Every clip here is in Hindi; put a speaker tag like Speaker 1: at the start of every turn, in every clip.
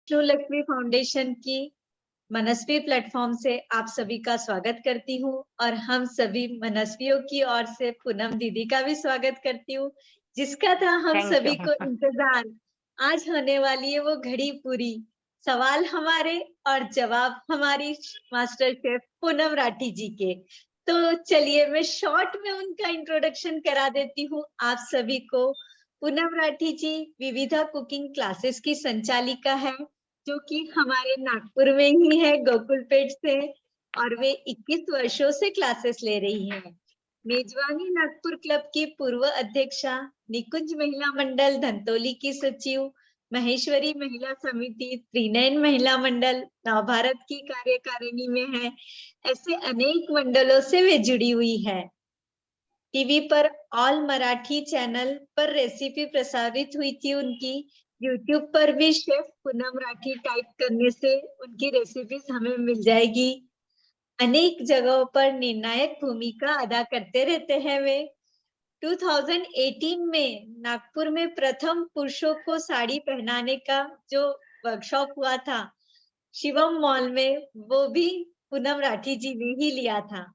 Speaker 1: विष्णु लक्ष्मी फाउंडेशन की मनस्वी प्लेटफॉर्म से आप सभी का स्वागत करती हूँ और हम सभी मनस्वियों की ओर से पूनम दीदी का भी स्वागत करती हूँ, जिसका था हम
Speaker 2: थैंक
Speaker 1: सभी
Speaker 2: यू।
Speaker 1: को इंतजार। आज होने वाली है वो घड़ी पूरी, सवाल हमारे और जवाब हमारी मास्टर शेफ पूनम राठी जी के। तो चलिए मैं शॉर्ट में उनका इंट्रोडक्शन करा देती हूँ आप सभी को। पूनम राठी जी विविधा कुकिंग क्लासेस की संचालिका है, जो कि हमारे नागपुर में ही है, गोकुलपेट से, और वे 21 वर्षों से क्लासेस ले रही हैं। मेजबानी नागपुर क्लब की पूर्व अध्यक्षा, निकुंज महिला मंडल धंतोली की सचिव, महेश्वरी महिला समिति, त्रिनयन महिला मंडल नवभारत की कार्यकारिणी में है। ऐसे अनेक मंडलों से वे जुड़ी हुई है। टीवी पर ऑल मराठी चैनल पर रेसिपी प्रसारित हुई थी उनकी। यूट्यूब पर भी शेफ पूनम राठी टाइप करने से उनकी रेसिपीज हमें मिल जाएगी। अनेक जगहों पर निर्णायक भूमिका अदा करते रहते हैं वे। 2018 में नागपुर में प्रथम पुरुषों को साड़ी पहनाने का जो वर्कशॉप हुआ था शिवम मॉल में, वो भी पूनम राठी जी ने ही लिया था।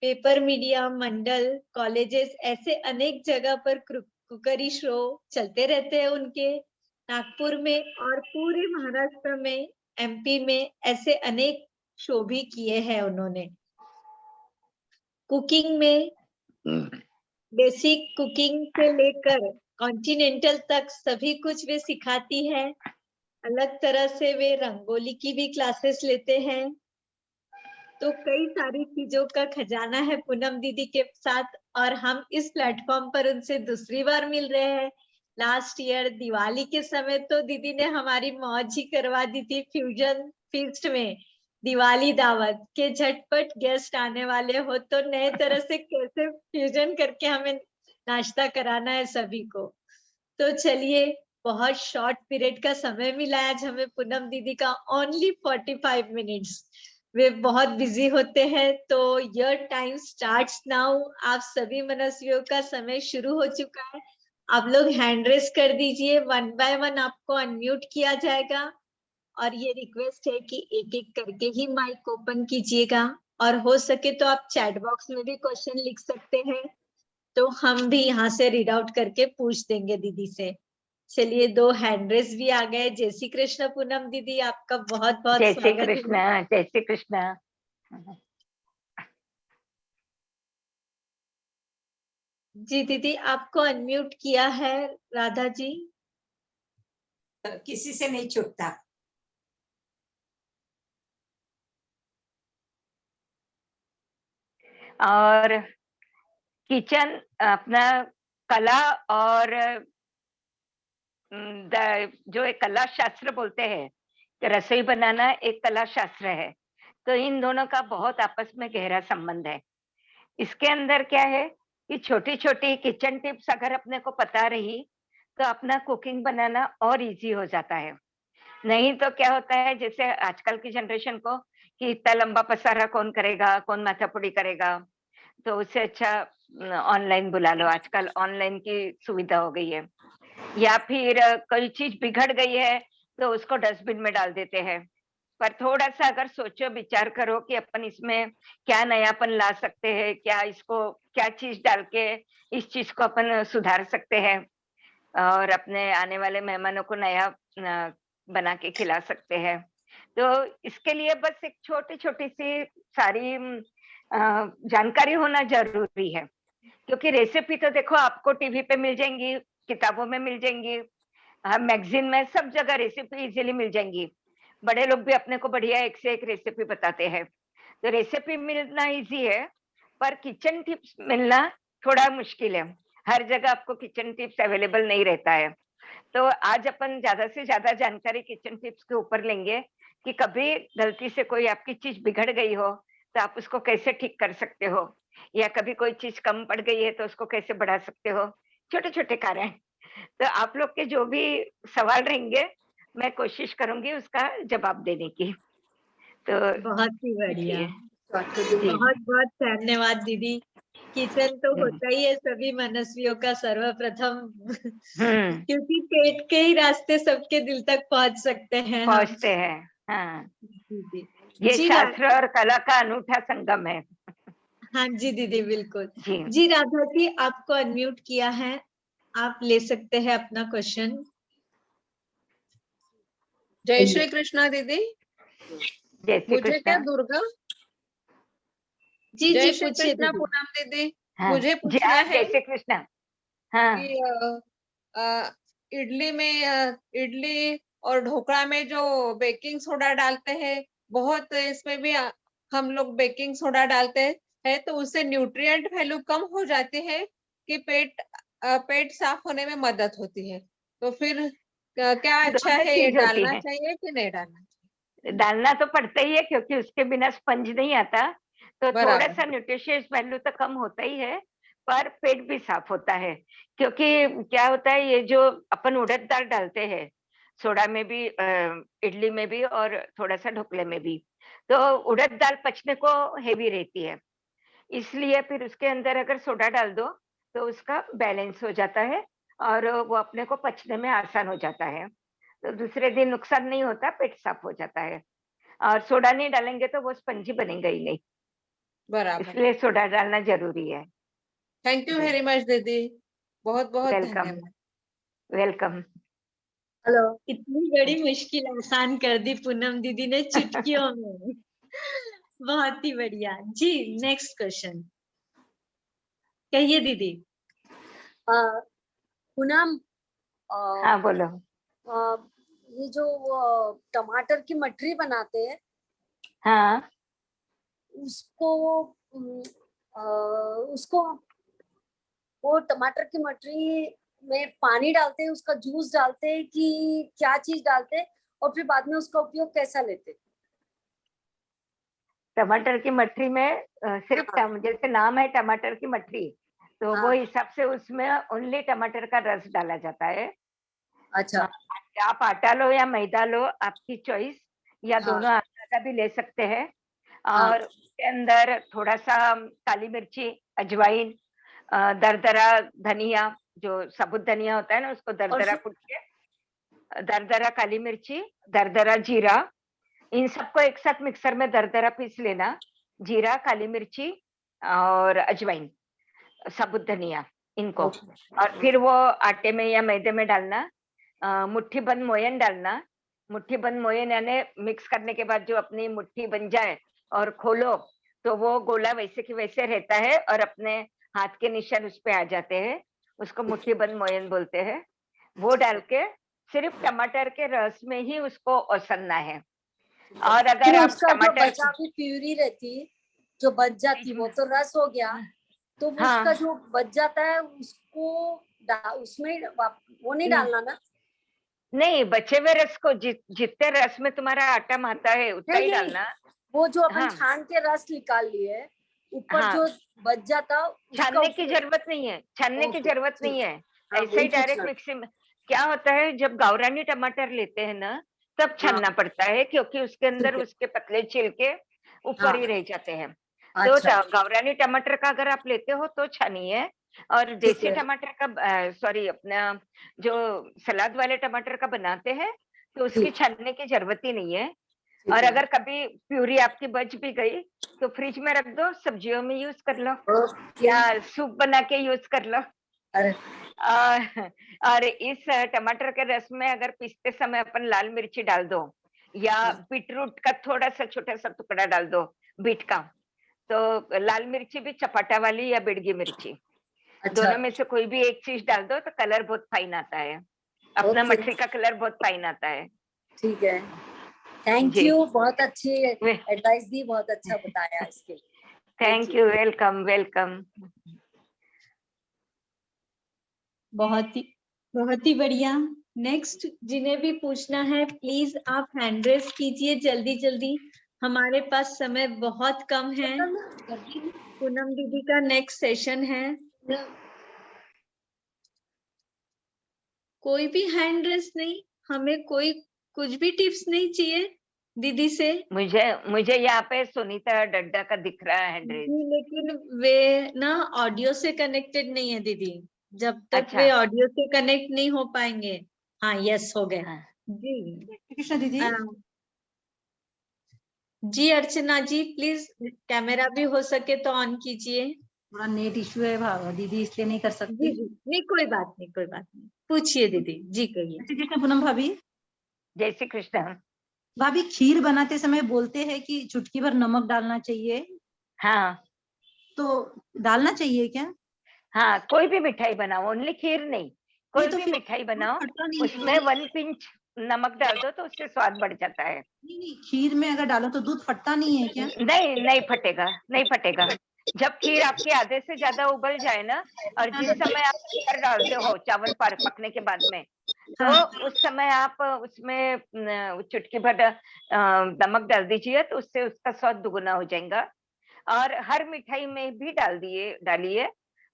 Speaker 1: पेपर मीडिया, मंडल, कॉलेजेस, ऐसे अनेक जगह पर कुकरी शो चलते रहते हैं उनके। नागपुर में और पूरे महाराष्ट्र में, एमपी में ऐसे अनेक शो भी किए हैं उन्होंने। कुकिंग में बेसिक कुकिंग से लेकर कॉन्टिनेंटल तक सभी कुछ वे सिखाती है। अलग तरह से वे रंगोली की भी क्लासेस लेते हैं। तो कई सारी चीजों का खजाना है पूनम दीदी के साथ, और हम इस प्लेटफॉर्म पर उनसे दूसरी बार मिल रहे हैं। लास्ट ईयर दिवाली के समय तो दीदी ने हमारी मौज ही करवा दी थी फ्यूजन फीस्ट में। दिवाली दावत के झटपट गेस्ट आने वाले हो तो नए तरह से कैसे फ्यूजन करके हमें नाश्ता कराना है सभी को। तो चलिए, बहुत शॉर्ट पीरियड का समय मिला है आज हमें पूनम दीदी का, ओनली 45 मिनट्स। वे बहुत बिजी होते हैं, तो योर टाइम स्टार्ट्स नाउ। आप सभी मनस्वियों का समय शुरू हो चुका है। आप लोग हैंड रेस कर दीजिए, वन बाय वन आपको अनम्यूट किया जाएगा, और ये रिक्वेस्ट है कि एक एक करके ही माइक ओपन कीजिएगा, और हो सके तो आप चैट बॉक्स में भी क्वेश्चन लिख सकते हैं, तो हम भी यहाँ से रीड आउट करके पूछ देंगे दीदी से। चलिए, 2 हैंड रेस भी आ गए। जय श्री कृष्ण पूनम दीदी, आपका बहुत बहुत
Speaker 2: जय श्री
Speaker 1: स्वागत
Speaker 2: कृष्ण।
Speaker 1: है।
Speaker 2: जय श्री कृष्ण।
Speaker 1: जी दीदी, आपको अनम्यूट किया है राधा जी।
Speaker 3: किसी से नहीं छूटता।
Speaker 2: और किचन अपना कला और जो एक कला शास्त्र बोलते हैं कि रसोई बनाना एक कला शास्त्र है, तो इन दोनों का बहुत आपस में गहरा संबंध है। इसके अंदर क्या है कि छोटी छोटी किचन टिप्स अगर अपने को पता रही तो अपना कुकिंग बनाना और इजी हो जाता है। नहीं तो क्या होता है, जैसे आजकल की जनरेशन को कि इतना लंबा पसारा कौन करेगा, कौन माथापुड़ी करेगा, तो उससे अच्छा ऑनलाइन बुला लो। आजकल ऑनलाइन की सुविधा हो गई है। या फिर कोई चीज बिगड़ गई है तो उसको डस्टबिन में डाल देते हैं। पर थोड़ा सा अगर सोचो, विचार करो कि अपन इसमें क्या नयापन ला सकते हैं, क्या इसको क्या चीज डाल के इस चीज को अपन सुधार सकते हैं और अपने आने वाले मेहमानों को नया बना के खिला सकते हैं। तो इसके लिए बस एक छोटी छोटी सी सारी जानकारी होना जरूरी है, क्योंकि रेसिपी तो देखो आपको टीवी पे मिल जाएंगी, किताबों में मिल जाएंगी, मैगजीन में, सब जगह रेसिपी इजीली मिल जाएंगी। बड़े लोग भी अपने को बढ़िया एक से एक रेसिपी बताते हैं। तो रेसिपी मिलना इजी है, पर किचन टिप्स मिलना थोड़ा मुश्किल है। हर जगह आपको किचन टिप्स अवेलेबल नहीं रहता है। तो आज अपन ज्यादा से ज्यादा जानकारी किचन टिप्स के ऊपर लेंगे कि कभी गलती से कोई आपकी चीज बिगड़ गई हो तो आप उसको कैसे ठीक कर सकते हो, या कभी कोई चीज कम पड़ गई है तो उसको कैसे बढ़ा सकते हो। छोटे छोटे कार्य हैं। तो आप लोग के जो भी सवाल रहेंगे मैं कोशिश करूंगी उसका जवाब देने की। तो
Speaker 1: बहुत ही बढ़िया।
Speaker 2: पूछिए।
Speaker 3: तो
Speaker 2: जी।
Speaker 1: बहुत बहुत धन्यवाद दीदी। किचन तो होता ही है सभी मनस्वियों का सर्वप्रथम क्योंकि पेट के ही रास्ते सबके दिल तक पहुंच सकते हैं हम।
Speaker 2: पहुंचते हैं। हाँ,
Speaker 1: जी जी
Speaker 2: ये
Speaker 1: जी
Speaker 2: शास्त्र और कला का अनूठा संगम है।
Speaker 1: हाँ जी दीदी बिल्कुल।
Speaker 2: जी
Speaker 1: जी राधा जी आपको अनम्यूट किया है, आप ले सकते हैं अपना क्वेश्चन।
Speaker 3: जय श्री कृष्णा दीदी।
Speaker 2: जय श्री
Speaker 3: मुझे क्या
Speaker 2: कृष्ण।
Speaker 3: दुर्गा?
Speaker 1: जी
Speaker 3: जय
Speaker 1: जी
Speaker 3: श्री
Speaker 1: पूछिए
Speaker 3: कृष्णा
Speaker 1: दीदी।
Speaker 3: पूनम दीदी।
Speaker 2: हाँ
Speaker 3: मुझे
Speaker 2: जी,
Speaker 3: पूछना
Speaker 2: हाँ,
Speaker 3: है
Speaker 2: जय श्री कृष्ण। हाँ
Speaker 3: कि इडली में इडली और ढोकला में जो बेकिंग सोडा डालते हैं, बहुत इसमें भी हम लोग बेकिंग सोडा डालते हैं, तो उससे न्यूट्रिएंट वैल्यू कम हो जाती है कि पेट साफ होने में मदद होती है। तो फिर क्या अच्छा
Speaker 2: दोनों
Speaker 3: है, ये
Speaker 2: चीज होती
Speaker 3: डालना
Speaker 2: है।
Speaker 3: चाहिए कि नहीं डालना चाहिए?
Speaker 2: डालना तो पड़ता ही है क्योंकि उसके बिना स्पंज नहीं आता, तो थोड़ा
Speaker 3: बराबर।
Speaker 2: सा न्यूट्रिशियस वैल्यू तो कम होता ही है, पर पेट भी साफ होता है। क्योंकि क्या होता है, ये जो अपन उड़द दाल डालते हैं सोडा में भी, इडली में भी और थोड़ा सा ढोकले में भी, तो उड़द दाल पचने को हेवी रहती है, इसलिए फिर उसके अंदर अगर सोडा डाल दो तो उसका बैलेंस हो जाता है और वो अपने को पचने में आसान हो जाता है। तो दूसरे दिन नुकसान नहीं होता, पेट साफ हो जाता है। और सोडा नहीं डालेंगे तो वो स्पंजी बनेगा ही नहीं,
Speaker 3: बराबर।
Speaker 2: इसलिए सोडा डालना जरूरी है।
Speaker 3: थैंक यू
Speaker 2: जी,
Speaker 3: वेरी मच दीदी। बहुत बहुत
Speaker 2: वेलकम।
Speaker 3: धन्यवाद।
Speaker 2: वेलकम।
Speaker 4: हेलो।
Speaker 1: इतनी बड़ी मुश्किल आसान कर दी पूनम दीदी ने चुटकियों में। बहुत ही बढ़िया जी। नेक्स्ट क्वेश्चन कहिए दीदी।
Speaker 4: पूनम,
Speaker 2: हाँ बोलो।
Speaker 4: ये जो टमाटर की मटरी बनाते हैं,
Speaker 2: हाँ,
Speaker 4: उसको उसको वो टमाटर की मटरी में पानी डालते हैं, उसका जूस डालते हैं कि क्या चीज डालते हैं, और फिर बाद में उसका उपयोग कैसा लेते हैं?
Speaker 2: टमाटर की मटरी में सिर्फ जैसे नाम है टमाटर की मटरी, तो वो हिसाब से उसमें ओनली टमाटर का रस डाला जाता है।
Speaker 4: अच्छा।
Speaker 2: आप आटा लो या मैदा लो, आपकी चॉइस, या दोनों आटा का भी ले सकते हैं। और उसके अंदर थोड़ा सा काली मिर्ची, अजवाइन, दरदरा धनिया, जो साबुत धनिया होता है ना, उसको दरदरा कूट के, दरदरा काली मिर्ची, दरदरा जीरा, इन सबको एक साथ मिक्सर में दरदरा पीस लेना। जीरा, काली मिर्ची और अजवाइन, साबुत धनिया, इनको। और फिर वो आटे में या मैदे में डालना, मुट्ठी बंद मोयन डालना। मुट्ठी बंद मोयन यानी मिक्स करने के बाद जो अपनी मुट्ठी बन जाए और खोलो तो वो गोला वैसे की वैसे रहता है और अपने हाथ के निशान उस पे आ जाते हैं, उसको मुट्ठी बंद मोयन बोलते हैं। वो डाल के सिर्फ टमाटर के रस में ही उसको ओसनना है। और अगर
Speaker 4: फिर
Speaker 2: आप
Speaker 4: उसका जो
Speaker 2: टमाटर
Speaker 4: बचा हुई प्यूरी रहती, जो बच जाती, वो तो रस हो गया, तो
Speaker 2: हाँ,
Speaker 4: उसका जो बच जाता है उसको उसमें वो नहीं डालना ना?
Speaker 2: नहीं, बचे हुए रस को जितने रस में तुम्हारा आटा माता है उतना ही
Speaker 4: नहीं,
Speaker 2: डालना।
Speaker 4: वो जो अपन
Speaker 2: हाँ
Speaker 4: छान के रस निकाल लिए, ऊपर
Speaker 2: हाँ,
Speaker 4: जो बच जाता उसका
Speaker 2: छानने की जरूरत नहीं है, छानने की जरूरत नहीं है। ऐसे ही डायरेक्ट मिक्सी में। क्या होता है, जब गावरानी टमाटर लेते हैं ना, तब छानना पड़ता है क्योंकि उसके अंदर उसके पतले छिलके ऊपर ही रह जाते हैं। तो गावरानी टमाटर का अगर आप लेते हो तो छानिए, और देसी टमाटर का, सॉरी, अपना जो सलाद वाले टमाटर का बनाते हैं तो उसकी छानने की जरूरत ही नहीं है। और अगर कभी प्यूरी आपकी बच भी गई तो फ्रिज में रख दो, सब्जियों में यूज कर लो या सूप बना के यूज कर लो। और इस टमाटर के रस में अगर पीसते समय अपन लाल मिर्ची डाल दो या बीटरूट का थोड़ा सा छोटा सा टुकड़ा डाल दो, बीट का, तो लाल मिर्ची भी चपाटा वाली या बिड़गी मिर्ची, दोनों में से कोई भी एक चीज डाल दो तो कलर बहुत फाइन आता है, अपना मटरी का कलर बहुत फाइन आता है।
Speaker 4: ठीक है, थैंक यू, बहुत अच्छी एडवाइस दी, बहुत अच्छा बताया इसके लिए।
Speaker 2: Thank you, welcome welcome.
Speaker 1: बहुत ही बढ़िया। नेक्स्ट जिन्हें भी पूछना है प्लीज आप हैंड रेस कीजिए जल्दी जल्दी, हमारे पास समय बहुत कम है। पूनम दीदी का नेक्स्ट सेशन है। कोई भी हैंड रेस नहीं, हमें कोई कुछ भी टिप्स नहीं चाहिए। दीदी से।
Speaker 2: मुझे मुझे यहाँ पे सुनीता डड्डा का दिख रहा है हैंड रेज।
Speaker 1: जी, लेकिन वे ना ऑडियो से कनेक्टेड नहीं है दीदी, जब तक
Speaker 2: अच्छा।
Speaker 1: वे ऑडियो से कनेक्ट नहीं हो पाएंगे। हाँ, यस हो गए।
Speaker 2: हाँ।
Speaker 1: जी
Speaker 5: कृष्णा दीदी,
Speaker 1: जी अर्चना जी, प्लीज कैमरा भी हो सके तो ऑन कीजिए।
Speaker 5: थोड़ा नेट इश्यू है दीदी, इसलिए नहीं कर
Speaker 1: जी
Speaker 5: सकती।
Speaker 1: जी, नहीं कोई बात नहीं, कोई बात नहीं, पूछिए दीदी जी, कहिए।
Speaker 5: श्री कृष्ण पूनम भाभी।
Speaker 2: जय श्री कृष्ण।
Speaker 5: भाभी, खीर बनाते समय बोलते हैं कि चुटकी भर नमक डालना चाहिए,
Speaker 2: हाँ
Speaker 5: तो डालना चाहिए क्या?
Speaker 2: हाँ, कोई भी मिठाई बनाओ, ओनली खीर नहीं, कोई
Speaker 5: तो
Speaker 2: भी
Speaker 5: फिर
Speaker 2: मिठाई बनाओ,
Speaker 5: खट्टा नहीं
Speaker 2: उसमें 1 पिंच नमक डाल दो तो उससे स्वाद बढ़ जाता है।
Speaker 5: नहीं, खीर में अगर डालो तो दूध फटता नहीं है क्या?
Speaker 2: नहीं, नहीं फटेगा, नहीं फटेगा। जब खीर आपकी आधे से ज्यादा उबल जाए ना, और जिस समय आप शक्कर डालते हो चावल पकने के बाद में, तो उस समय आप उसमें चुटकी भर नमक डाल दीजिए, तो उससे उसका स्वाद दुगुना हो जाएगा। और हर मिठाई में भी डालिए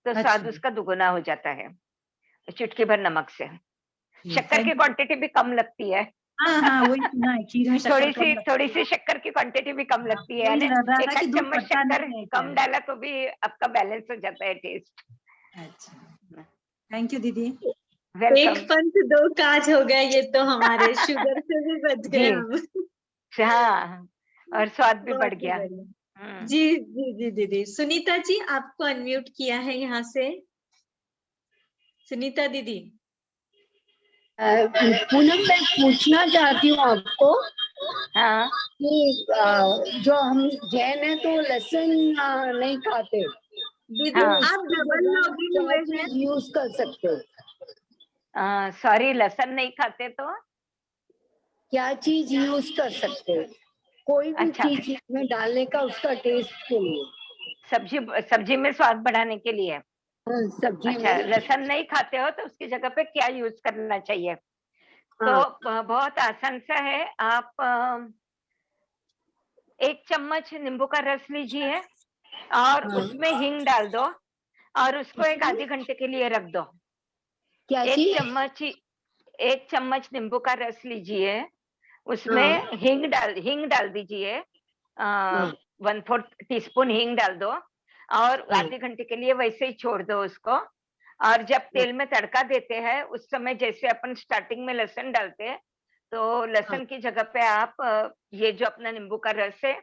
Speaker 2: तो स्वाद उसका दुगुना हो जाता है, चुटकी भर नमक से। शक्कर की क्वांटिटी भी कम लगती है।
Speaker 5: हाँ, वही सुना है, खीर में शक्कर
Speaker 2: थोड़ी सी शक्कर की क्वांटिटी भी कम लगती है,
Speaker 5: वही लग रहा था
Speaker 2: एक
Speaker 5: कि
Speaker 2: आध
Speaker 5: दूध
Speaker 2: चम्मच
Speaker 5: फटता
Speaker 2: शक्कर
Speaker 5: नहीं है
Speaker 2: कम
Speaker 5: क्या?
Speaker 2: डाला तो भी आपका बैलेंस हो जाता है टेस्ट।
Speaker 5: अच्छा, थैंक यू दीदी।
Speaker 1: एक
Speaker 2: वेलकम।
Speaker 1: पंथ दो काज हो गया, ये तो हमारे शुगर से भी बच गए
Speaker 2: जी।
Speaker 1: हम।
Speaker 2: हाँ, और स्वाद भी
Speaker 1: बहुत
Speaker 2: बढ़
Speaker 1: ही
Speaker 2: गया।
Speaker 1: बढ़िया। जी जी जी दीदी। सुनीता जी, आपको अनम्यूट किया है यहाँ से। सुनीता दीदी।
Speaker 6: पूनम, मैं पूछना चाहती हूँ आपको
Speaker 2: हाँ
Speaker 6: कि जो हम जैन है तो लहसुन नहीं खाते,
Speaker 1: दीदी
Speaker 2: हाँ।
Speaker 1: आप डबल लॉगिन
Speaker 6: क्या
Speaker 1: हुए हैं।
Speaker 6: चीज यूज कर सकते हो?
Speaker 2: सॉरी, लहसुन नहीं खाते तो
Speaker 6: क्या चीज यूज कर सकते हो? कोई भी
Speaker 2: अच्छा,
Speaker 6: चीज में डालने का उसका टेस्ट के लिए।
Speaker 2: सब्जी में स्वाद बढ़ाने के लिए।
Speaker 6: हाँ, सब्जी
Speaker 2: अच्छा,
Speaker 6: में।
Speaker 2: लहसुन नहीं खाते हो तो उसकी जगह पे क्या यूज करना चाहिए? तो
Speaker 6: हाँ,
Speaker 2: बहुत आसान सा है। आप 1 चम्मच नींबू का रस लीजिए और
Speaker 6: हाँ।
Speaker 2: उसमें हींग डाल दो और उसको एक आधे घंटे के लिए रख दो।
Speaker 6: क्या
Speaker 2: एक
Speaker 6: चीज?
Speaker 2: चम्मच 1 चम्मच नींबू का रस लीजिए,
Speaker 6: हाँ,
Speaker 2: उसमें हींग डाल दीजिए,
Speaker 6: हाँ,
Speaker 2: 1/4 टीस्पून हींग डाल दो और
Speaker 6: हाँ,
Speaker 2: आधे घंटे के लिए वैसे ही छोड़ दो उसको। और जब तेल में तड़का देते हैं उस समय जैसे अपन स्टार्टिंग में लहसुन डालते हैं, तो
Speaker 6: हाँ।
Speaker 2: लहसुन की जगह पे आप ये जो अपना नींबू का रस है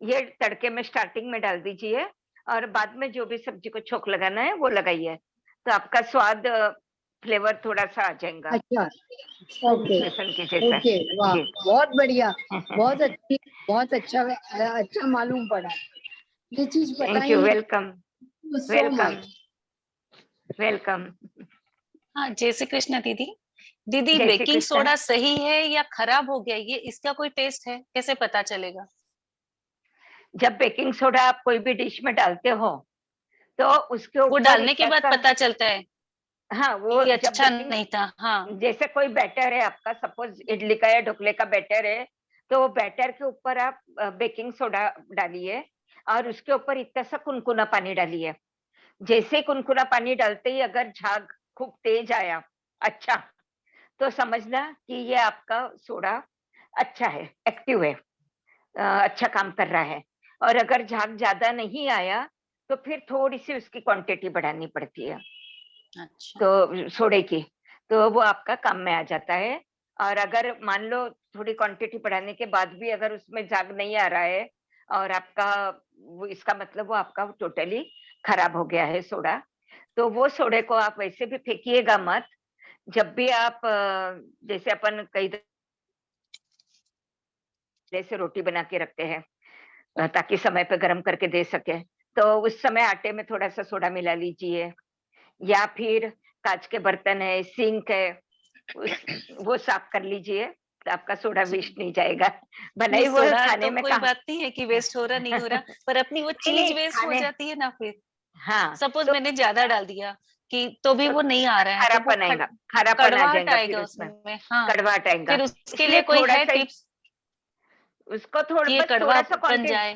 Speaker 2: ये तड़के में स्टार्टिंग में डाल दीजिए और बाद में जो भी सब्जी को छोंक लगाना है वो लगाइए, तो आपका स्वाद फ्लेवर थोड़ा सा आ जाएगा
Speaker 6: अच्छा, ओके,
Speaker 2: लहसुन के जैसा।
Speaker 6: ओके, वाह,
Speaker 2: जी।
Speaker 6: बहुत बढ़िया, बहुत अच्छा, अच्छा मालूम पड़ा। ये चीज पता
Speaker 2: थैंक
Speaker 6: ही
Speaker 2: यू।
Speaker 6: नहीं।
Speaker 2: Welcome.
Speaker 6: So
Speaker 2: welcome.
Speaker 6: Much.
Speaker 2: Welcome.
Speaker 7: हाँ, जय श्री कृष्ण दीदी। दीदी,
Speaker 2: जय श्री
Speaker 7: बेकिंग
Speaker 2: कृष्ण।
Speaker 7: सोडा सही है या खराब हो गया, ये इसका कोई टेस्ट है, कैसे पता चलेगा?
Speaker 2: जब बेकिंग सोडा आप कोई भी डिश में डालते हो तो उसके
Speaker 7: वो
Speaker 2: ऊपर
Speaker 7: डालने के
Speaker 2: इतना
Speaker 7: बाद
Speaker 2: सा,
Speaker 7: पता चलता है
Speaker 2: हाँ, वो
Speaker 7: कि
Speaker 2: जब
Speaker 7: अच्छा नहीं था। हाँ,
Speaker 2: जैसे कोई बैटर है आपका, सपोज इडली का या ढोकले का बैटर है, तो वो बैटर के ऊपर आप बेकिंग सोडा डालिए और उसके ऊपर इतना सा कुनकुना पानी डालिए। जैसे कुनकुना पानी डालते ही अगर झाग खूब तेज आया, अच्छा, तो समझना कि ये आपका सोडा अच्छा है, एक्टिव है, अच्छा काम कर रहा है। और अगर झाग ज्यादा नहीं आया तो फिर थोड़ी सी उसकी क्वांटिटी बढ़ानी पड़ती है,
Speaker 7: अच्छा।
Speaker 2: तो सोडे की, तो वो आपका काम में आ जाता है। और अगर मान लो थोड़ी क्वांटिटी बढ़ाने के बाद भी अगर उसमें झाग नहीं आ रहा है और आपका इसका मतलब वो आपका टोटली खराब हो गया है सोडा, तो वो सोडे को आप वैसे भी फेंकिएगा मत। जब भी आप जैसे अपन कई जैसे रोटी बना के रखते हैं ताकि समय पे गर्म करके दे सके, तो उस समय आटे में थोड़ा सा सोडा मिला लीजिए, या फिर कांच के बर्तन है, सिंक है, वो साफ कर लीजिए, तो आपका सोडा वेस्ट नहीं जाएगा। भले
Speaker 7: नहीं,
Speaker 2: ही वो
Speaker 7: सोडा
Speaker 2: खाने
Speaker 7: तो
Speaker 2: में
Speaker 7: कोई बात नहीं है कि वेस्ट हो रहा नहीं हो रहा, पर अपनी वो
Speaker 2: नहीं
Speaker 7: चीज
Speaker 2: नहीं,
Speaker 7: वेस्ट हो
Speaker 2: खाने,
Speaker 7: जाती है ना फिर।
Speaker 2: हाँ,
Speaker 7: सपोज
Speaker 2: तो
Speaker 7: मैंने ज्यादा डाल दिया कि तो भी वो नहीं आ रहा है, तो वो
Speaker 2: खारापन आएगा, खारापन आ
Speaker 7: कड़वाहट
Speaker 2: जाएगा फिर
Speaker 7: आएगा
Speaker 2: उसमें,
Speaker 7: उसमें। हाँ,
Speaker 2: कड़वाहट आएगा।
Speaker 7: फिर उसके
Speaker 2: इसलिए
Speaker 7: लिए कोई
Speaker 2: थोड़ा
Speaker 7: है
Speaker 2: सा
Speaker 7: टिप्स
Speaker 2: उसको
Speaker 7: कि ये
Speaker 2: बस थोड़ा
Speaker 7: कड़वा
Speaker 2: सा
Speaker 7: बन
Speaker 2: क्वांटिटी,
Speaker 7: जाए?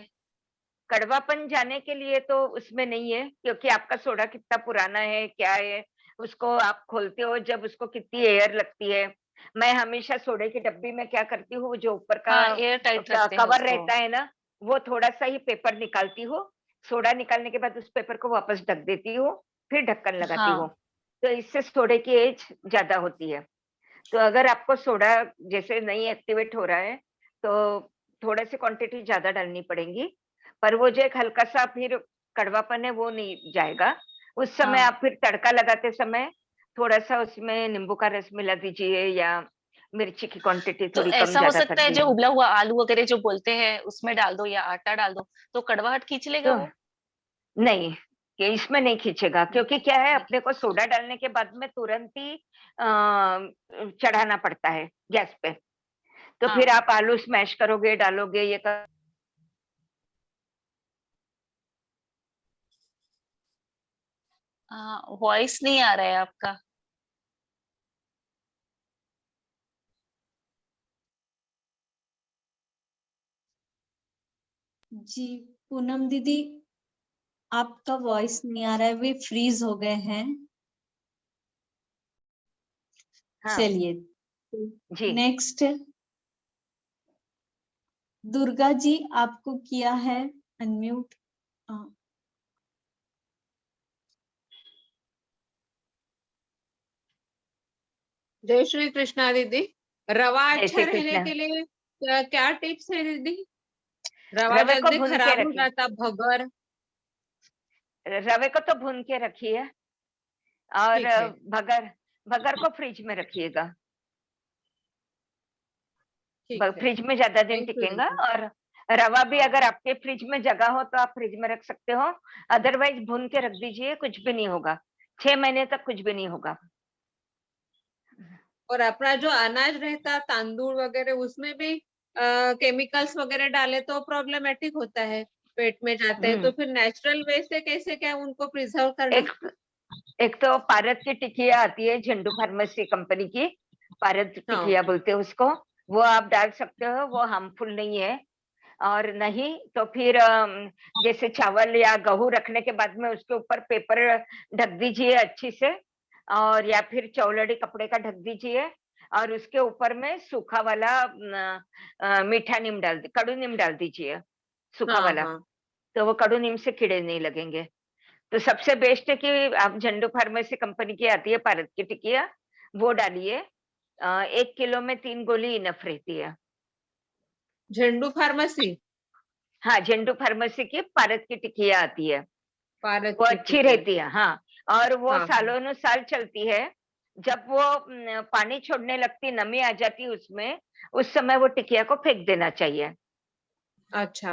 Speaker 2: कड़वापन जाने के लिए तो उसमें नहीं है, क्योंकि आपका सोडा कितना पुराना है क्या है, उसको आप खोलते हो जब उसको कितनी एयर लगती है, मैं हमेशा सोडे की डब्बी में क्या करती हूँ, जो ऊपर का
Speaker 7: हाँ, एयर टाइट रखते हैं
Speaker 2: कवर
Speaker 7: उसको।
Speaker 2: रहता है ना, वो थोड़ा-सा ही पेपर निकालती हूँ। सोडा निकालने के बाद उस पेपर को वापस ढक देती हूँ, फिर ढक्कन लगाती हूँ।
Speaker 7: हाँ,
Speaker 2: तो इससे सोडे की एज ज़्यादा होती है। तो अगर आपको सोडा जैसे नहीं एक्टिवेट हो रहा है, तो थोड़े-से क्वांटिटी ज़्यादा डालनी पड़ेगी। पर वो जो एक हल्का-सा फिर कड़वापन है, वो नहीं जाएगा। उस समय
Speaker 7: हाँ।
Speaker 2: आप फिर तड़का लगाते समय थोड़ा-सा उसमें नींबू का रस मिला दीजिए या मिर्ची की क्वांटिटी
Speaker 7: तो
Speaker 2: थोड़ी
Speaker 7: ऐसा हो
Speaker 2: कम-ज़्यादा कर
Speaker 7: सकता है जो
Speaker 2: दीजिए।
Speaker 7: उबला हुआ आलू वगैरह जो बोलते हैं उसमें डाल दो या आटा डाल दो, तो कड़वाहट खींच लेगा
Speaker 2: तो
Speaker 7: वो?
Speaker 2: नहीं, ये इसमें नहीं खींचेगा, क्योंकि क्या है,
Speaker 7: नहीं
Speaker 2: अपने को सोडा डालने के बाद में तुरंत ही चढ़ाना पड़ता है गैस पे। तो फिर
Speaker 7: हाँ,
Speaker 2: आप आलू स्मैश करोगे, डालोगे, ये कर
Speaker 7: हाँ, वॉइस नहीं आ रहा है आपका।
Speaker 1: जी, पूनम दीदी, आपका वॉइस नहीं आ रहा है, वे फ्रीज हो गए हैं।
Speaker 2: हाँ,
Speaker 1: चलिए,
Speaker 2: जी।
Speaker 1: नेक्स्ट दुर्गा जी, आपको किया है अनम्यूट।
Speaker 3: जय श्री कृष्णा दीदी। रवा
Speaker 2: जय
Speaker 3: अच्छा
Speaker 2: श्री
Speaker 3: रहने
Speaker 2: कृष्ण।
Speaker 3: के लिए क्या क्या टिप्स है दीदी? रवा
Speaker 2: रवे को
Speaker 3: जल्दी
Speaker 2: भून के
Speaker 3: खराब हो
Speaker 2: रखिए।
Speaker 3: जाता, भगर।
Speaker 2: रवे को तो भून के रखिए, और
Speaker 3: ठीक है,
Speaker 2: भगर भगर को फ्रिज में रखिएगा।
Speaker 3: ठीक है।
Speaker 2: फ्रिज में ज्यादा दिन
Speaker 3: थैंक यू
Speaker 2: टिकेगा।
Speaker 3: दीदी।
Speaker 2: और रवा भी अगर आपके फ्रिज में जगह हो तो आप फ्रिज में रख सकते हो, अदरवाइज भून के रख दीजिए, कुछ भी नहीं होगा। 6 महीने तक कुछ भी नहीं होगा।
Speaker 3: और अपना जो अनाज रहता, तांदूळ वगैरह, उसमें भी केमिकल्स वगैरह डाले तो प्रॉब्लमेटिक होता है, पेट में जाते हैं। तो
Speaker 2: हम्म।
Speaker 3: फिर नेचुरल वे से कैसे क्या उनको प्रिजर्व करना?
Speaker 2: एक एक तो पारद की टिकिया आती है, झंडू फार्मेसी कंपनी की, पारद
Speaker 3: हाँ,
Speaker 2: टिकिया बोलते हैं उसको। वो आप डाल सकते हो, वो हार्मफुल नहीं है। और नहीं तो फिर जैसे चावल या गेहूं रखने के बाद में उसके ऊपर पेपर ढक दीजिए अच्छी से, और या फिर चौलड़ी कपड़े का ढक दीजिए, और उसके ऊपर में सूखा वाला मीठा नीम कड़ू नीम डाल दीजिए, सूखा
Speaker 3: हाँ,
Speaker 2: वाला।
Speaker 3: हाँ।
Speaker 2: तो वो कड़ू नीम से कीड़े नहीं लगेंगे। तो सबसे बेस्ट है कि आप झंडू फार्मेसी कंपनी की आती है भारत की टिकिया, वो डालिए। 1 किलो में 3 गोली इनफ रहती है।
Speaker 3: झंडू फार्मेसी,
Speaker 2: हाँ, झंडू फार्मेसी की भारत की टिकिया आती है,
Speaker 3: भारत
Speaker 2: वो
Speaker 3: की,
Speaker 2: अच्छी
Speaker 3: ठीक है।
Speaker 2: रहती है। हाँ, और वो
Speaker 3: हाँ, हाँ।
Speaker 2: सालों साल चलती है। जब वो पानी छोड़ने लगती, नमी आ जाती उसमें, उस समय वो टिकिया को फेंक देना चाहिए।
Speaker 3: अच्छा।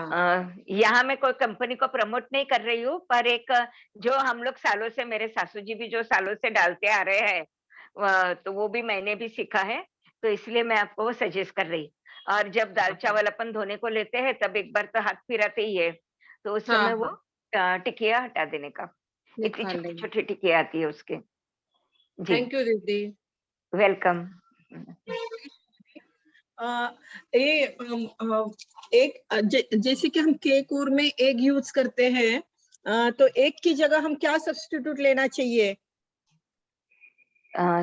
Speaker 2: यहाँ मैं कोई कंपनी को प्रमोट नहीं कर रही हूँ, पर एक जो हम लोग सालों से, मेरे सासू जी भी जो सालों से डालते आ रहे हैं, तो वो भी मैंने भी सीखा है, तो इसलिए मैं आपको वो सजेस्ट कर रही। और जब दाल
Speaker 3: हाँ, हाँ।
Speaker 2: चावल अपन धोने को लेते हैं, तब एक बार तो हाथ फिराते ही है, तो उस
Speaker 3: हाँ,
Speaker 2: समय वो
Speaker 3: हाँ,
Speaker 2: टिकिया हटा देने का। इतनी
Speaker 3: निकाल
Speaker 2: छोटी
Speaker 3: लेंगे।
Speaker 2: छोटी टिकिया आती है उसके। जी,
Speaker 3: थैंक यू दीदी।
Speaker 2: वेलकम।
Speaker 8: अ, ये एक जैसे कि हम केक और में एग यूज करते हैं, तो एग की जगह हम क्या सब्स्टिट्यूट लेना चाहिए?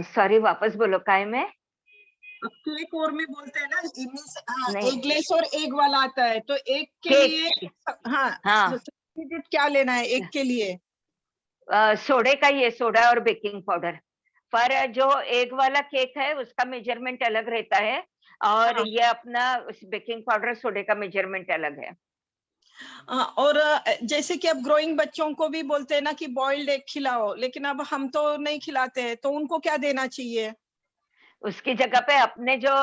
Speaker 2: सॉरी, वापस बोलो, काय में?
Speaker 8: अब केक और में बोलते हैं ना,
Speaker 2: नहीं,
Speaker 8: एगलेस और एग वाला आता है, तो एग के लिए
Speaker 2: केक।
Speaker 8: हाँ
Speaker 2: हाँ,
Speaker 8: सब्स्टिट्यूट क्या लेना है एग के लिए?
Speaker 2: सोडे का ही है, सोडा और बेकिंग पाउडर। पर जो एग वाला केक है उसका मेजरमेंट अलग रहता है, और
Speaker 8: हाँ,
Speaker 2: ये अपना बेकिंग पाउडर सोडे का मेजरमेंट अलग है।
Speaker 8: और जैसे कि अब ग्रोइंग बच्चों को भी बोलते हैं ना कि बॉइल्ड एग खिलाओ, लेकिन अब हम तो नहीं खिलाते हैं, तो उनको क्या देना चाहिए?
Speaker 2: उसकी जगह पे अपने जो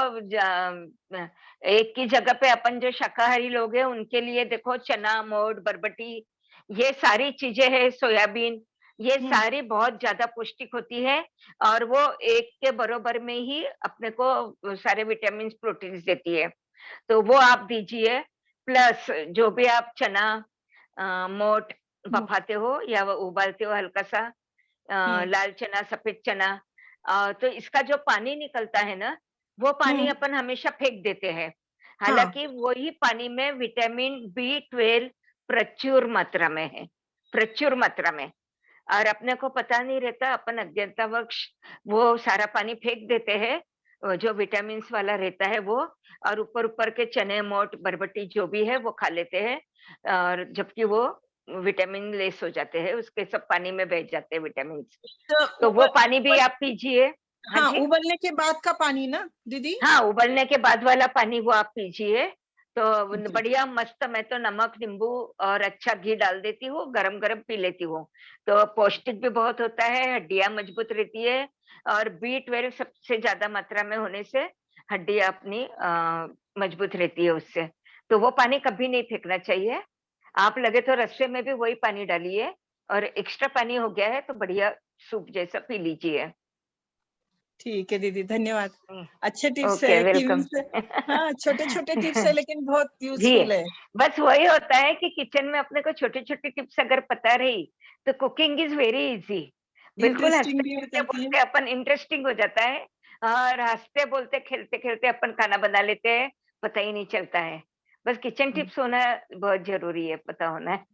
Speaker 2: एक की जगह पे अपन जो शाकाहारी लोग हैं उनके लिए देखो, चना, मोठ, बरबटी, ये सारी चीजें है, सोयाबीन, ये
Speaker 8: हम्म,
Speaker 2: सारी बहुत ज्यादा पौष्टिक होती है। और वो एक के बरोबर में ही अपने को सारे विटामिन प्रोटीन्स देती है, तो वो आप दीजिए। प्लस जो भी आप चना, मोठ बफाते हो या वो उबालते हो हल्का सा,
Speaker 8: हम्म,
Speaker 2: लाल चना, सफेद चना, तो इसका जो पानी निकलता है ना, वो पानी
Speaker 8: हम्म,
Speaker 2: अपन हमेशा फेंक देते हैं।
Speaker 8: हाँ,
Speaker 2: हालांकि वही पानी में विटामिन B12 प्रचुर मात्रा में है, प्रचुर मात्रा में। और अपने को पता नहीं रहता, अपन अज्ञानतावश वो सारा पानी फेंक देते हैं, जो विटामिन वाला रहता है वो, और ऊपर ऊपर के चने मोट बरबटी जो भी है वो खा लेते हैं, और जबकि वो विटामिन लेस हो जाते हैं, उसके सब पानी में बह जाते हैं विटामिन। तो वो पानी भी आप पीजिए। हाँ
Speaker 8: हाँ,
Speaker 2: जी,
Speaker 8: उबलने के बाद का पानी ना दीदी?
Speaker 2: हाँ, उबलने के बाद वाला पानी वो आप पीजिए, तो
Speaker 8: अच्छा।
Speaker 2: बढ़िया मस्त। मैं तो नमक, नींबू और अच्छा घी डाल देती हूँ, गरम गरम पी लेती हूँ। तो पौष्टिक भी बहुत होता है, हड्डियां मजबूत रहती है, और B12 सबसे ज्यादा मात्रा में होने से हड्डियां अपनी मजबूत रहती है उससे। तो वो पानी कभी नहीं फेंकना चाहिए। आप लगे तो रस्से में भी वही पानी डालिए, और एक्स्ट्रा पानी हो गया है तो बढ़िया सूप जैसा पी लीजिए।
Speaker 8: ठीक है दीदी, धन्यवाद।
Speaker 2: हम्म,
Speaker 8: अच्छे टिप्स
Speaker 2: ओके,
Speaker 8: है
Speaker 2: वेलकम।
Speaker 8: टीवी से। हाँ, छोटे छोटे टिप्स है लेकिन बहुत
Speaker 2: जी,
Speaker 8: यूजफुल है।
Speaker 2: बस वही होता है कि किचन में अपने को छोटी छोटी टिप्स अगर पता रही तो कुकिंग इज वेरी इजी। बिल्कुल
Speaker 8: इंटरेस्टिंग
Speaker 2: हंसते
Speaker 8: भी हो
Speaker 2: खेलते
Speaker 8: जाती है।
Speaker 2: बोलते अपन इंटरेस्टिंग हो जाता है, और हंसते बोलते खेलते खेलते अपन खाना बना लेते हैं, पता ही नहीं चलता है। बस किचन टिप्स होना बहुत जरूरी है, पता होना है।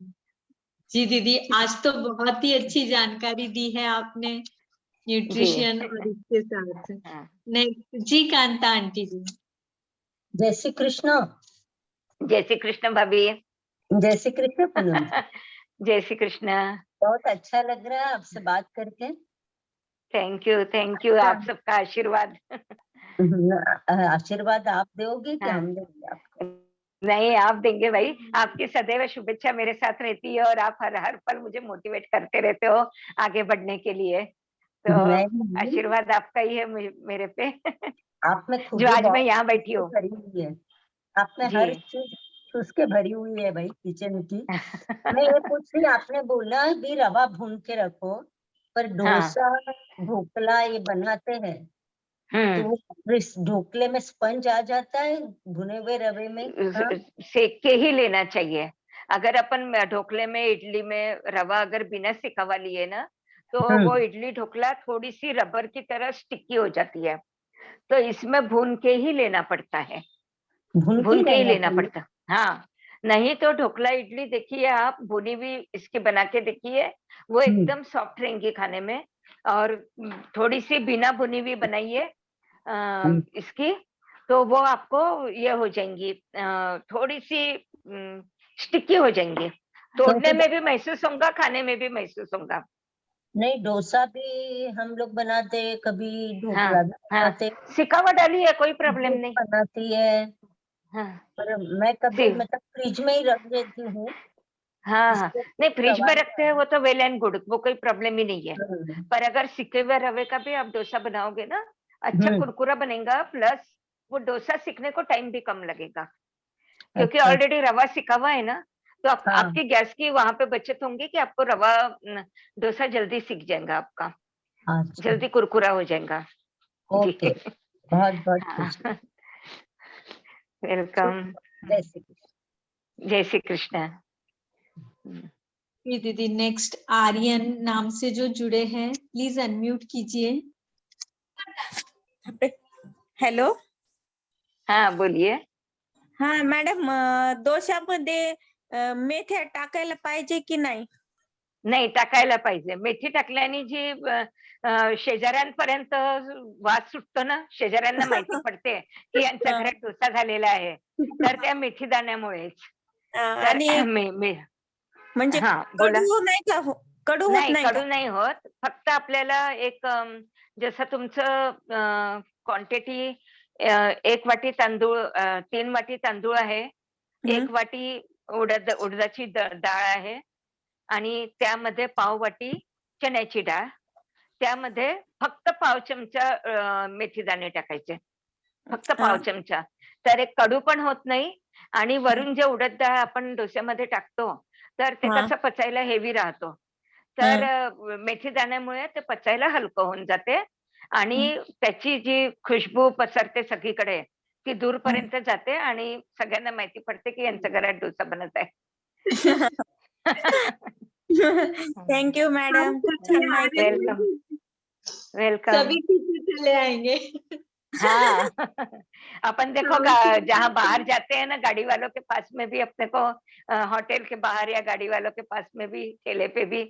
Speaker 1: जी दीदी, आज तो बहुत ही अच्छी जानकारी दी है आपने
Speaker 2: जी।
Speaker 1: न्यूट्रिशन और इसके साथ।
Speaker 2: हाँ,
Speaker 1: नेक्स्ट जी, कांता आंटी जी।
Speaker 9: जय श्री कृष्ण।
Speaker 2: जय श्री कृष्ण भाभी।
Speaker 9: जय श्री कृष्ण पूनम।
Speaker 2: जय श्री कृष्ण।
Speaker 9: बहुत अच्छा लग रहा है आपसे बात करके।
Speaker 2: थैंक यू, थैंक यू, आप सबका आशीर्वाद।
Speaker 9: आशीर्वाद आप दोगे कि
Speaker 2: हाँ,
Speaker 9: हम देंगे आपको?
Speaker 2: नहीं, आप देंगे भाई। आपकी सदैव शुभेच्छा मेरे साथ रहती है, और आप हर हर पल मुझे मोटिवेट करते रहते हो आगे बढ़ने के लिए। तो
Speaker 9: मैं
Speaker 2: आशीर्वाद आपका ही है मेरे पे।
Speaker 9: आप में
Speaker 2: जो
Speaker 9: खूबी
Speaker 2: आज मैं
Speaker 9: बहुत
Speaker 2: यहाँ बैठी हूँ।
Speaker 9: भरी हुई है। आप में
Speaker 2: जी।
Speaker 9: हर चीज चूस के भरी हुई है भाई किचन की। मैं ये पूछ रही, आपने बोला भी रवा भून के रखो, पर
Speaker 2: हाँ।
Speaker 9: डोसा ढोकला ये बनाते हैं तो वो इस ढोकले में स्पंज आ जाता है भुने हुए रवे में? हाँ।
Speaker 2: सेक के ही लेना चाहिए। अगर अपन ढोकले में, इडली में रवा अगर बिना सेका हुआ लिए ना, तो वो इडली ढोकला थोड़ी सी रबर की तरह स्टिकी हो जाती है। तो इसमें भून के ही लेना पड़ता है,
Speaker 9: भून के ही
Speaker 2: भून के ही
Speaker 9: रहना
Speaker 2: लेना
Speaker 9: चाहिए।
Speaker 2: पड़ता। हाँ, नहीं तो ढोकला इडली देखिए आप, भुनी हुई इसकी बना के देखिए, वो एकदम सॉफ्ट रहेंगी खाने में। और थोड़ी सी बिना भुनी हुई बनाइए इसकी, तो वो आपको ये हो जाएंगी, थोड़ी सी स्टिकी हो जाएंगी। तोड़ने
Speaker 9: क्योंकि
Speaker 2: में भी महसूस होगा, खाने में भी महसूस होगा।
Speaker 9: नहीं, डोसा भी हम लोग बनाते, कभी ढोकला
Speaker 2: हाँ,
Speaker 9: भी
Speaker 2: हाँ,
Speaker 9: बनाते,
Speaker 2: सिकावा डालिए, कोई प्रॉब्लम
Speaker 9: इडली
Speaker 2: नहीं।
Speaker 9: बनाती है।
Speaker 2: हाँ,
Speaker 9: पर मैं कभी
Speaker 2: सी
Speaker 9: मतलब फ्रिज में ही रख देती हूँ
Speaker 2: हाँ, हाँ,
Speaker 9: इसको।
Speaker 2: नहीं, फ्रिज
Speaker 9: रवा
Speaker 2: में रखते हैं वो तो वेल एंड गुड, वो कोई प्रॉब्लम ही नहीं है।
Speaker 9: हम्म,
Speaker 2: पर अगर सिके हुए रवे का भी आप डोसा बनाओगे ना, अच्छा
Speaker 9: हम्म,
Speaker 2: कुरकुरा बनेगा, प्लस वो डोसा सीखने को टाइम भी कम लगेगा, क्योंकि
Speaker 9: अच्छा।
Speaker 2: ऑलरेडी रवा सिका हुआ है ना। तो
Speaker 9: हाँ।
Speaker 2: आपकी गैस की वहां पे बचत होंगी कि आपको रवा डोसा जल्दी सीख जाएगा आपका,
Speaker 9: अच्छा।
Speaker 2: जल्दी कुरकुरा हो जाएगा। जी।
Speaker 9: ओके। बहुत बहुत
Speaker 2: हाँ,
Speaker 9: खुशी।
Speaker 2: वेलकम।
Speaker 9: जय श्री कृष्ण।
Speaker 2: जय श्री कृष्ण।
Speaker 1: जी दीदी, नेक्स्ट आर्यन नाम से जो जुड़े हैं, प्लीज अनम्यूट कीजिए।
Speaker 10: हॅलो.
Speaker 2: हाँ, बोलिए।
Speaker 10: हा मॅडम, डोशामध्ये मेथ्या टाकायला पाहिजे की नाही?
Speaker 2: नाही, टाकायला पाहिजे. मेथी टाकल्याने जी शेजाऱ्यांपर्यंत वास सुटतो ना, शेजाऱ्यांना माहिती पडते की यांच्या
Speaker 10: हा.
Speaker 2: घरात डोसा झालेला आहे, तर त्या मेथी दाण्यामुळेच. तर
Speaker 10: आणि
Speaker 2: मी मी
Speaker 10: म्हणजे
Speaker 2: हां, बोला.
Speaker 10: कडू नाही का कडू होत
Speaker 2: नाही,
Speaker 10: नाही का?
Speaker 2: कडू नाही होत. फक्त आपल्याला एक जसं तुमचं क्वांटिटी, 1 वाटी तांदूळ, 3 वाटी तांदूळ आहे,
Speaker 10: हम्म.
Speaker 2: 1 वाटी उडदाची डाळ आहे, आणि त्यामध्ये पाव वाटी चण्याची डाळ, त्यामध्ये फक्त पाव चमचा मेथी दाणे टाकायचे, फक्त
Speaker 10: हा.
Speaker 2: पाव चमचा. तर एक कडू पण होत नाही, आणि वरून जे उडद डाळ आपण डोस्यामध्ये टाकतो, तर ते
Speaker 10: हा.
Speaker 2: कसं पचायला हेवी राहतो. तर
Speaker 10: हम्म.
Speaker 2: मेथी दाण्यामुळे ते पचायला हलकं होऊन जाते,
Speaker 10: हम्म.
Speaker 2: आणि त्याची जी खुशबू पसरते सगळीकडे, ती
Speaker 10: हम्म.
Speaker 2: दूरपर्यंत जाते, आणि सगळ्यांना माहिती पडते की यांच्या घरात डोसा बनत आहे.
Speaker 10: थँक यू मॅडम, खूप छान माहिती दिली.
Speaker 2: Welcome, welcome.
Speaker 1: सभी पीछे चले आएंगे।
Speaker 2: हाँ। अपन देखो जहाँ बाहर जाते हैं ना, गाड़ी वालों के पास में भी अपने को, होटल के बाहर या गाड़ी वालों के पास में भी, ठेले पे भी,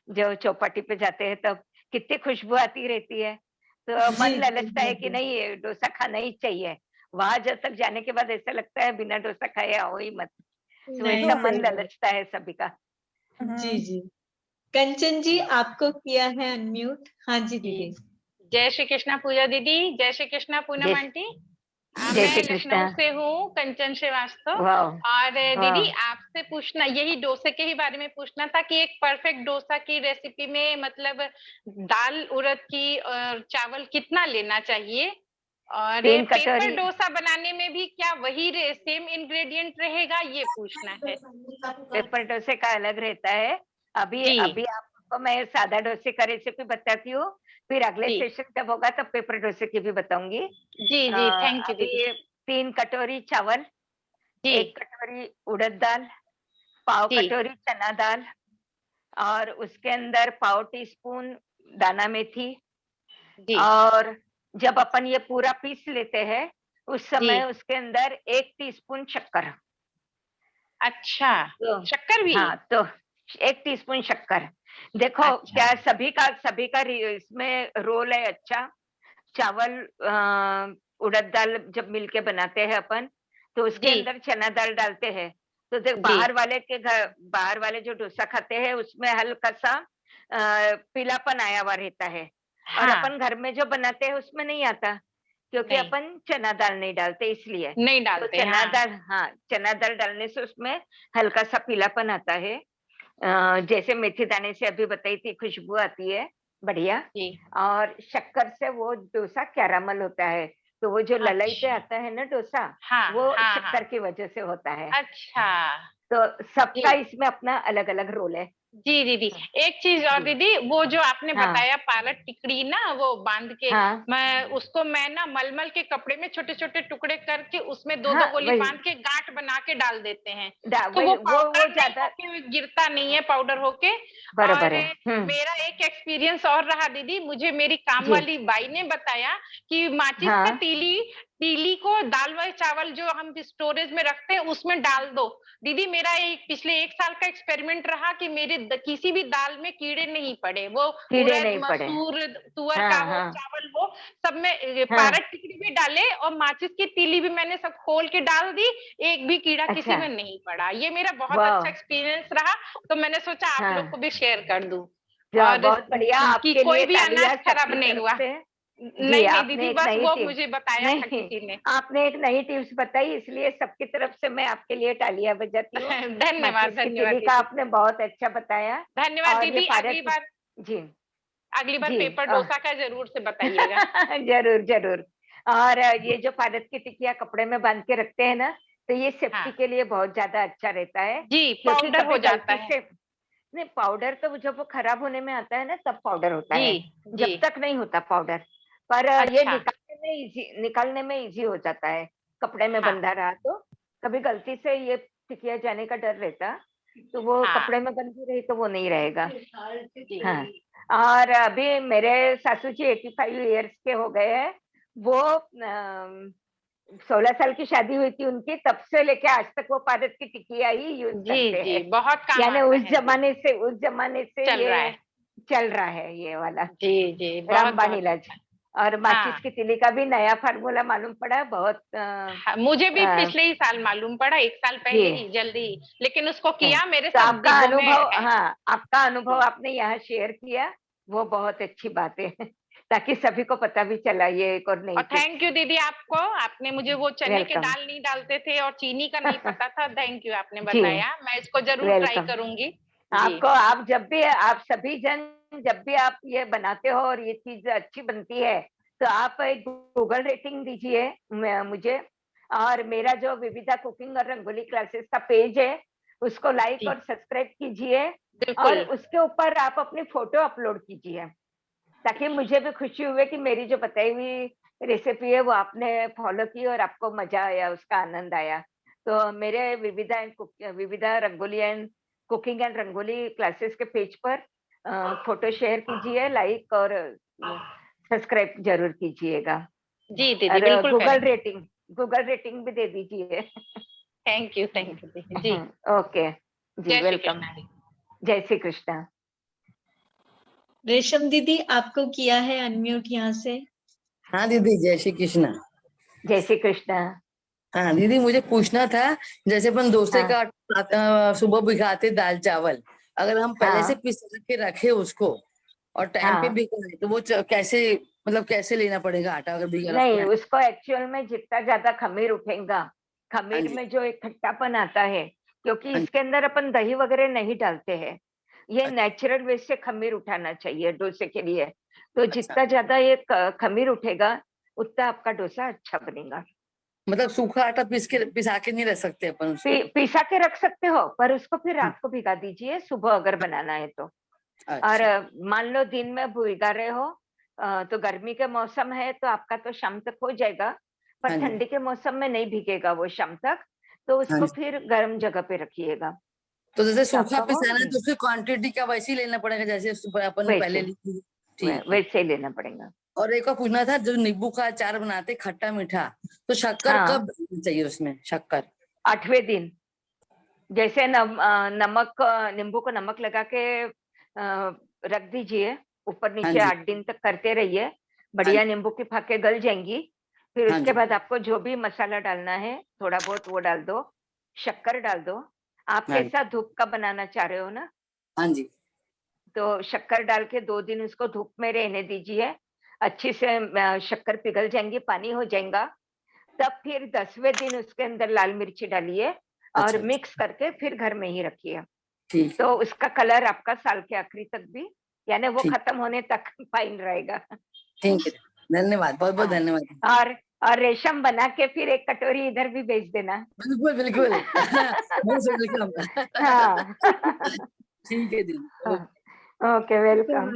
Speaker 2: जो चौपाटी पे जाते हैं तब कितनी खुशबू आती रहती है। तो
Speaker 1: जी,
Speaker 2: मन
Speaker 1: जी,
Speaker 2: ललचता है कि
Speaker 1: बिल्कुल।
Speaker 2: नहीं ये डोसा खाना ही चाहिए। वहां जब तक जाने के बाद ऐसा लगता है बिना डोसा खाए आओ ही मत। तो
Speaker 1: नहीं,
Speaker 2: ऐसा मन
Speaker 1: सही बात।
Speaker 2: ललचता है सभी का।
Speaker 1: जी, जी। कंचन जी आपको किया है अनम्यूट। हाँ जी
Speaker 7: जी।
Speaker 1: दीदी।
Speaker 7: जय श्री कृष्णा पूजा दीदी, जय श्री कृष्णा पूनम
Speaker 2: जय
Speaker 7: आंटी।
Speaker 2: जय
Speaker 7: मैं
Speaker 2: श्री
Speaker 7: लखनऊ
Speaker 2: कृष्णा।
Speaker 7: से हूँ, कंचन श्रीवास्तव।
Speaker 2: वाह
Speaker 7: और
Speaker 2: वाह।
Speaker 7: दीदी आपसे पूछना, यही डोसे के ही बारे में पूछना था कि एक परफेक्ट डोसा की रेसिपी में मतलब दाल उड़द की और चावल कितना लेना चाहिए, और
Speaker 2: 3
Speaker 7: पेपर
Speaker 2: कटोरी।
Speaker 7: डोसा बनाने में भी क्या वही सेम इंग्रेडिएंट रहेगा, ये पूछना है।
Speaker 2: पेपर डोसे का अलग रहता है। अभी
Speaker 7: जी
Speaker 2: अभी आपको मैं सादा डोसे का रेसिपी बताती हूँ, फिर अगले
Speaker 7: जी
Speaker 2: सेशन जब होगा तब पेपर डोसे की भी बताऊंगी।
Speaker 7: जी जी, थैंक यू दीदी।
Speaker 2: अभी 3 कटोरी चावल,
Speaker 7: जी
Speaker 2: 1 कटोरी उड़द दाल, पाव
Speaker 7: जी
Speaker 2: कटोरी चना दाल, और उसके अंदर पाव टी स्पून दाना मेथी।
Speaker 7: जी
Speaker 2: और जब अपन ये पूरा पीस लेते हैं उस
Speaker 7: जी।
Speaker 2: समय उसके अंदर 1 टीस्पून शक्कर।
Speaker 7: अच्छा,
Speaker 2: तो
Speaker 7: शक्कर भी?
Speaker 2: हाँ, तो 1 टीस्पून शक्कर। देखो
Speaker 7: अच्छा
Speaker 2: क्या सभी का इसमें रोल है अच्छा। चावल उड़द दाल जब मिलके बनाते हैं अपन, तो उसके
Speaker 7: जी
Speaker 2: अंदर चना दाल डालते हैं। तो देख
Speaker 7: जी।
Speaker 2: बाहर वाले जो डोसा खाते हैं उसमें हल्का सा पीलापन आया हुआ रहता है, और
Speaker 7: हाँ,
Speaker 2: अपन घर में जो बनाते हैं उसमें नहीं आता, क्योंकि
Speaker 7: नहीं
Speaker 2: अपन चना दाल नहीं डालते इसलिए।
Speaker 7: नहीं
Speaker 2: तो
Speaker 7: डालते,
Speaker 2: चना
Speaker 7: हाँ।
Speaker 2: दाल, हाँ, चना दाल डालने से उसमें हल्का सा पीलापन आता है। जैसे मेथी दाने से अभी बताई थी, खुशबू आती है बढ़िया।
Speaker 7: जी।
Speaker 2: और शक्कर से वो डोसा कैरामल होता है, तो वो जो ललाई पे
Speaker 7: अच्छा,
Speaker 2: आता है ना डोसा,
Speaker 7: हाँ
Speaker 2: वो
Speaker 7: हाँ हाँ।
Speaker 2: शक्कर की वजह से होता है।
Speaker 7: अच्छा।
Speaker 2: तो सबका
Speaker 7: जी
Speaker 2: इसमें अपना अलग अलग रोल है।
Speaker 7: जी दीदी, एक चीज और
Speaker 2: जी।
Speaker 7: दीदी, वो जो आपने
Speaker 2: हाँ
Speaker 7: बताया पालक टिकड़ी ना, वो बांध के,
Speaker 2: हाँ
Speaker 7: मैं ना मलमल के कपड़े में छोटे छोटे टुकड़े करके उसमें दो
Speaker 2: हाँ,
Speaker 7: दो गोली
Speaker 2: वही
Speaker 7: बांध के गांठ बना के डाल देते हैं, तो
Speaker 2: वही
Speaker 7: वो
Speaker 2: वो
Speaker 7: पाउडर नहीं
Speaker 2: ज्यादा
Speaker 7: होके गिरता नहीं है, पाउडर होके।
Speaker 2: बराबर
Speaker 7: और
Speaker 2: है।
Speaker 7: मेरा एक एक्सपीरियंस और रहा दीदी, मुझे मेरी काम
Speaker 2: जी।
Speaker 7: वाली बाई ने बताया कि माचिस का
Speaker 2: हाँ
Speaker 7: तीली तीली को दाल वाले चावल जो हम स्टोरेज में रखते हैं उसमें डाल दो। दीदी मेरा पिछले 1 साल का एक्सपेरिमेंट रहा कि मेरे किसी भी दाल में कीड़े नहीं पड़े, वो
Speaker 2: कीड़े
Speaker 7: उड़द
Speaker 2: नहीं पड़े।
Speaker 7: मसूर तुअर का
Speaker 2: हाँ
Speaker 7: हो
Speaker 2: हाँ
Speaker 7: चावल हो, सब में
Speaker 2: हाँ।
Speaker 7: पारक टिकड़ी भी डाले और माचिस की तीली भी मैंने सब खोल के डाल दी, एक भी कीड़ा किसी
Speaker 2: अच्छा।
Speaker 7: में नहीं पड़ा। ये मेरा बहुत
Speaker 2: वाह।
Speaker 7: अच्छा एक्सपीरियंस रहा, तो मैंने सोचा आप लोग
Speaker 2: हाँ,
Speaker 7: को भी शेयर कर दूं। और
Speaker 2: बहुत बढ़िया,
Speaker 7: कि
Speaker 2: आपके
Speaker 7: कोई
Speaker 2: लिए
Speaker 7: भी
Speaker 2: तालियां
Speaker 7: अनाज खराब
Speaker 2: सबकी
Speaker 7: नहीं
Speaker 2: तरफ
Speaker 7: हुआ।
Speaker 2: से। जी,
Speaker 7: नहीं नहीं
Speaker 2: आपने
Speaker 7: दीदी,
Speaker 2: एक
Speaker 7: बस
Speaker 2: नई
Speaker 7: वो
Speaker 2: टिप,
Speaker 7: मुझे बताया था
Speaker 2: नहीं,
Speaker 7: किसी ने।
Speaker 2: आपने एक नई टिप्स बताई, इसलिए सबकी तरफ से मैं आपके लिए तालियां बजाती हूँ।
Speaker 7: धन्यवाद
Speaker 2: माचिस की
Speaker 7: धन्यवाद
Speaker 2: तीली का
Speaker 7: दीदी।
Speaker 2: आपने बहुत अच्छा बताया।
Speaker 7: धन्यवाद
Speaker 2: और ये
Speaker 7: दीदी,
Speaker 2: पारक की, जी
Speaker 7: अगली बार
Speaker 2: जी,
Speaker 7: पेपर डोसा का जरूर से बताइएगा।
Speaker 2: जरूर जरूर। और ये जो पारक की टिकिया कपड़े में बांध के रखते हैं ना, तो ये सेफ्टी
Speaker 7: हाँ
Speaker 2: के लिए बहुत ज्यादा अच्छा रहता है,
Speaker 7: जी,
Speaker 2: क्योंकि
Speaker 7: पाउडर हो
Speaker 2: कभी
Speaker 7: जाता
Speaker 2: गलती
Speaker 7: है।
Speaker 2: से, नहीं, पाउडर तो जब वो खराब होने में आता है ना तब पाउडर होता
Speaker 7: जी
Speaker 2: है,
Speaker 7: जी।
Speaker 2: जब तक नहीं होता पाउडर। पर ये
Speaker 7: अच्छा।
Speaker 2: निकालने में इजी हो जाता है, कपड़े में
Speaker 7: हाँ
Speaker 2: बंधा रहा तो। कभी गलती से ये टिकिया जाने का डर रहता, तो वो
Speaker 7: हाँ
Speaker 2: कपड़े में बंधी रही तो वो नहीं रहेगा।
Speaker 7: जी
Speaker 2: हाँ। और अभी मेरे सासू जी 85 ईयर्स के हो गए हैं। वो 16 साल की शादी हुई थी उनकी, तब से लेके आज तक वो पारस की टिकिया ही यूज
Speaker 7: जी
Speaker 2: करते
Speaker 7: जी,
Speaker 2: हैं।
Speaker 7: बहुत काम
Speaker 2: यानी
Speaker 7: आता
Speaker 2: उस
Speaker 7: है जी।
Speaker 2: जमाने से
Speaker 7: चल रहा
Speaker 2: ये
Speaker 7: है।
Speaker 2: चल रहा है ये वाला
Speaker 7: जी जी, बहुत
Speaker 2: रामबाण
Speaker 7: बहुत
Speaker 2: इलाज।
Speaker 7: अच्छा।
Speaker 2: और माचिस
Speaker 7: हाँ
Speaker 2: की तीली का भी नया फार्मूला मालूम पड़ा, बहुत
Speaker 7: हाँ, मुझे भी पिछले ही साल मालूम पड़ा, 1 साल
Speaker 2: जी।
Speaker 7: पहले ही, जल्दी ही, लेकिन उसको
Speaker 2: है।
Speaker 7: किया मेरे
Speaker 2: तो
Speaker 7: सब
Speaker 2: आपका
Speaker 7: डिब्बों में
Speaker 2: अनुभव,
Speaker 7: है।
Speaker 2: हाँ, आपका अनुभव
Speaker 7: जी
Speaker 2: आपने यहाँ शेयर किया, वो बहुत अच्छी बात है। ताकि सभी को पता भी चला, ये एक और नई
Speaker 7: और
Speaker 2: टिप्स।
Speaker 7: थैंक यू दीदी आपको, आपने मुझे वो चने के
Speaker 2: वेलकम।
Speaker 7: दाल नहीं डालते थे और चीनी का नहीं पता था, थैंक यू, आपने
Speaker 2: जी,
Speaker 7: बताया, मैं इसको जरूर ट्राई
Speaker 2: वेलकम।
Speaker 7: करूंगी। जी
Speaker 2: आपको, आप सभी जन जब भी आप ये बनाते हो और ये चीज अच्छी बनती है, तो आप एक गूगल रेटिंग दीजिए मुझे। और मेरा जो विविधा कुकिंग और रंगोली क्लासेस का पेज है उसको लाइक
Speaker 7: जी
Speaker 2: और सब्सक्राइब कीजिए, और
Speaker 7: बिल्कुल।
Speaker 2: उसके ऊपर आप अपनी फोटो अपलोड कीजिए, ताकि मुझे भी खुशी हुए कि मेरी जो बताई हुई रेसिपी है वो आपने फॉलो की और आपको मजा आया, उसका आनंद आया। तो मेरे विविधा rangoli and cooking and rangoli classes के पेज पर फोटो शेयर कीजिए, लाइक और सब्सक्राइब जरूर कीजिएगा।
Speaker 7: जी दीदी,
Speaker 2: और
Speaker 7: बिल्कुल करेंगे।
Speaker 2: गूगल रेटिंग भी दे दीजिए।
Speaker 7: थैंक यू दीदी जी।
Speaker 2: ओके जी,
Speaker 7: जय श्री
Speaker 2: वेलकम।
Speaker 7: कृष्णा जी।
Speaker 2: जय श्री कृष्णा।
Speaker 1: रेशम दीदी आपको किया है अनम्यूट यहाँ से।
Speaker 11: हाँ दीदी, जय श्री कृष्ण।
Speaker 2: जय श्री कृष्ण।
Speaker 11: हाँ दीदी, मुझे पूछना था, जैसे अपन डोसे
Speaker 2: हाँ।
Speaker 11: का सुबह भिगाते दाल चावल, अगर हम पहले से
Speaker 2: हाँ।
Speaker 11: पिसा के रखे उसको और टाइम पे
Speaker 2: हाँ।
Speaker 11: भिगाए तो वो कैसे, मतलब कैसे लेना पड़ेगा आटा अगर भिगा
Speaker 2: नहीं,
Speaker 11: रखना है?
Speaker 2: उसको एक्चुअल में जितना ज्यादा खमीर उठेगा,
Speaker 11: हाँ
Speaker 2: खमीर
Speaker 11: जी।
Speaker 2: में जो एक खट्टापन आता है, क्योंकि
Speaker 11: हाँ जी।
Speaker 2: इसके अंदर अपन दही वगैरह नहीं डालते हैं, ये
Speaker 11: अच्छा।
Speaker 2: नेचुरल वे से खमीर उठाना चाहिए डोसे के लिए। तो
Speaker 11: अच्छा,
Speaker 2: जितना ज्यादा ये खमीर उठेगा उतना आपका डोसा अच्छा बनेगा।
Speaker 11: मतलब सूखा आटा पिसा के नहीं रख सकते अपन उसको?
Speaker 2: पिसा के रख सकते हो, पर उसको फिर रात को भिगा दीजिए, सुबह अगर बनाना है तो। और
Speaker 11: अच्छा।
Speaker 2: मान लो दिन में भिगा रहे हो, तो गर्मी के मौसम है तो आपका तो शाम तक हो जाएगा, पर
Speaker 11: हाँ जी।
Speaker 2: ठंडी के मौसम में नहीं भीगेगा वो शाम तक, तो
Speaker 11: हाँ
Speaker 2: उसको
Speaker 11: जी।
Speaker 2: फिर गर्म जगह पे रखिएगा।
Speaker 11: तो जैसे
Speaker 2: तो
Speaker 11: सूखा
Speaker 2: आपका हो
Speaker 11: पिसाना है तो उसकी क्वांटिटी का वैसे ही लेना पड़ेगा जैसे अपन ने पहले
Speaker 2: वैसे
Speaker 11: ली थी? ठीक है।
Speaker 2: वैसे ही लेना पड़ेगा।
Speaker 11: और एक और पूछना था, जो नींबू का अचार बनाते खट्टा मीठा, तो शक्कर
Speaker 2: हाँ,
Speaker 11: कब डालनी चाहिए उसमें, शक्कर?
Speaker 2: 8वें दिन। जैसे नमक, नींबू को नमक लगा के रख दीजिए, ऊपर
Speaker 11: हाँ
Speaker 2: नीचे
Speaker 11: जी।
Speaker 2: 8 दिन तक करते रहिए,
Speaker 11: हाँ
Speaker 2: बढ़िया
Speaker 11: जी।
Speaker 2: नींबू की फाके गल जाएंगी। फिर
Speaker 11: हाँ
Speaker 2: उसके
Speaker 11: जी।
Speaker 2: बाद आपको जो भी मसाला डालना है थोड़ा बहुत वो डाल दो, शक्कर डाल दो। आप
Speaker 11: हाँ जी।
Speaker 2: कैसा धूप का बनाना चाह रहे हो ना,
Speaker 11: हाँ जी।
Speaker 2: तो शक्कर डाल के 2 दिन उसको धूप में रहने दीजिए, अच्छी से शक्कर पिघल जाएंगी, पानी हो जाएगा। तब फिर 10वें दिन उसके अंदर लाल मिर्ची डालिए और
Speaker 11: अच्छा अच्छा।
Speaker 2: मिक्स करके फिर घर में ही रखिए।
Speaker 11: ठीक है।
Speaker 2: तो उसका कलर आपका साल के आखिरी तक भी, यानी वो
Speaker 11: ठीक।
Speaker 2: खत्म होने तक फाइन रहेगा।
Speaker 11: ठीक है, धन्यवाद, बहुत बहुत
Speaker 2: हाँ।
Speaker 11: धन्यवाद।
Speaker 2: और और रेशम बना के फिर एक कटोरी इधर भी भेज देना।
Speaker 11: बिल्कुल बिल्कुल। Most welcome.
Speaker 2: हाँ।
Speaker 11: ठीक है दीदी, ओके।
Speaker 2: Okay, welcome.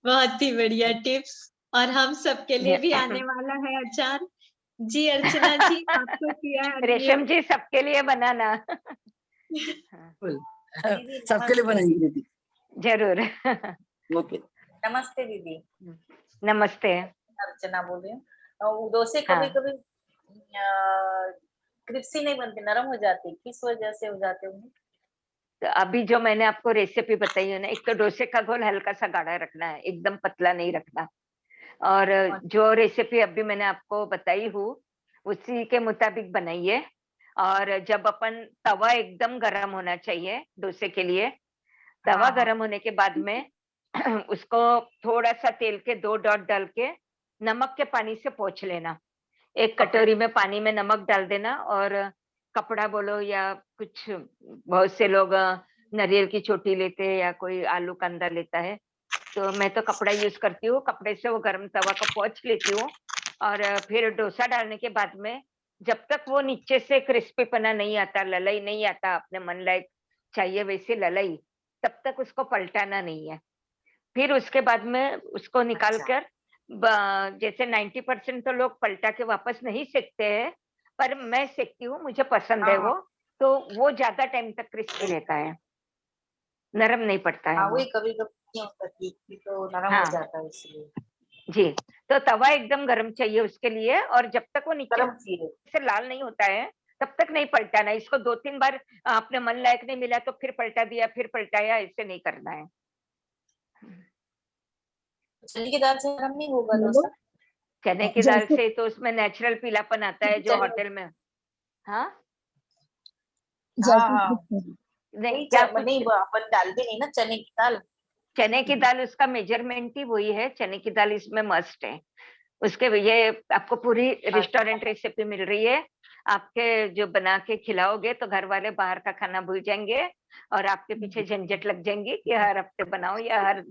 Speaker 1: बहुत ही बढ़िया टिप्स। और हम सबके लिए भी आने वाला है अचार। जी अर्चना जी, आपको किया है
Speaker 2: रेशम
Speaker 1: unmute।
Speaker 2: जी, सबके लिए बनाना।
Speaker 11: बिल्कुल। सबके लिए बनाएंगे दीदी।
Speaker 2: जरूर।
Speaker 11: ओके।
Speaker 10: नमस्ते दीदी,
Speaker 2: नमस्ते।
Speaker 10: अर्चना बोल रही हूँ। वो डोसे कभी
Speaker 2: हाँ,
Speaker 10: कभी क्रिस्पी नहीं बनते, नरम हो जाते, किस वजह से हो जाते होंगे?
Speaker 2: तो अभी जो मैंने आपको रेसिपी बताई है ना, एक तो डोसे का घोल हल्का सा गाढ़ा रखना है, एकदम पतला नहीं रखना। और जो रेसिपी अभी मैंने आपको बताई हूँ उसी के मुताबिक बनाइए। और जब अपन, तवा एकदम गर्म होना चाहिए डोसे के लिए। तवा
Speaker 10: हाँ हाँ
Speaker 2: गर्म होने के बाद में उसको थोड़ा सा तेल के 2 डॉट डाल के नमक के पानी से पोंछ लेना। एक कटोरी में पानी में नमक डाल देना, और कपड़ा बोलो या कुछ, बहुत से लोग नारियल की चोटी लेते हैं या कोई आलू कांदा लेता है, तो मैं तो कपड़ा यूज करती हूँ। कपड़े से वो गर्म तवा को पोंछ लेती हूँ। और फिर डोसा डालने के बाद में जब तक वो नीचे से क्रिस्पीपना नहीं आता, ललई नहीं आता, अपने मन लायक चाहिए वैसे ललई, तब तक उसको पलटाना नहीं है। फिर उसके बाद में उसको निकाल
Speaker 10: अच्छा
Speaker 2: कर जैसे 90% तो लोग पलटा के वापस नहीं सेकते हैं, पर मैं सेकती हूँ, मुझे पसंद
Speaker 10: हाँ
Speaker 2: है
Speaker 10: हाँ
Speaker 2: वो। तो वो ज्यादा टाइम तक क्रिस्पी रहता है, नरम नहीं पड़ता है
Speaker 10: हाँ,
Speaker 2: वो।
Speaker 10: वही कभी कभी नहीं होता कि तो नरम हो
Speaker 2: हाँ
Speaker 10: जाता है इसलिए।
Speaker 2: जी। तो तवा एकदम गर्म चाहिए उसके लिए, और जब तक वो नीचे
Speaker 10: गरम चाहिए।
Speaker 2: से लाल नहीं होता है तब तक नहीं पलटाना। इसको 2-3 बार आपने मन लायक नहीं मिला तो फिर पलटा दिया, फिर पलटाया, ऐसे नहीं करना है।
Speaker 10: चने की दाल से गरम नहीं होगा डोसा?
Speaker 2: चने की दाल से तो उसमें नेचुरल पीलापन आता है जो
Speaker 10: चने,
Speaker 2: होटल में। हाँ,
Speaker 10: हाँ हाँ,
Speaker 2: नहीं
Speaker 10: वही
Speaker 2: क्या कुछ,
Speaker 10: नहीं वो अपन डालते नहीं ना चने की दाल।
Speaker 2: चने की दाल उसका मेजरमेंट ही वही है, चने की दाल इसमें मस्ट है। उसके ये आपको पूरी रेस्टोरेंट रेसिपी मिल रही है। आपके जो बना के खिलाओगे तो घर वाले बाहर का खाना भूल जाएंगे, और आपके पीछे झंझट लग जाएंगी कि हर हफ्ते बनाओ या हर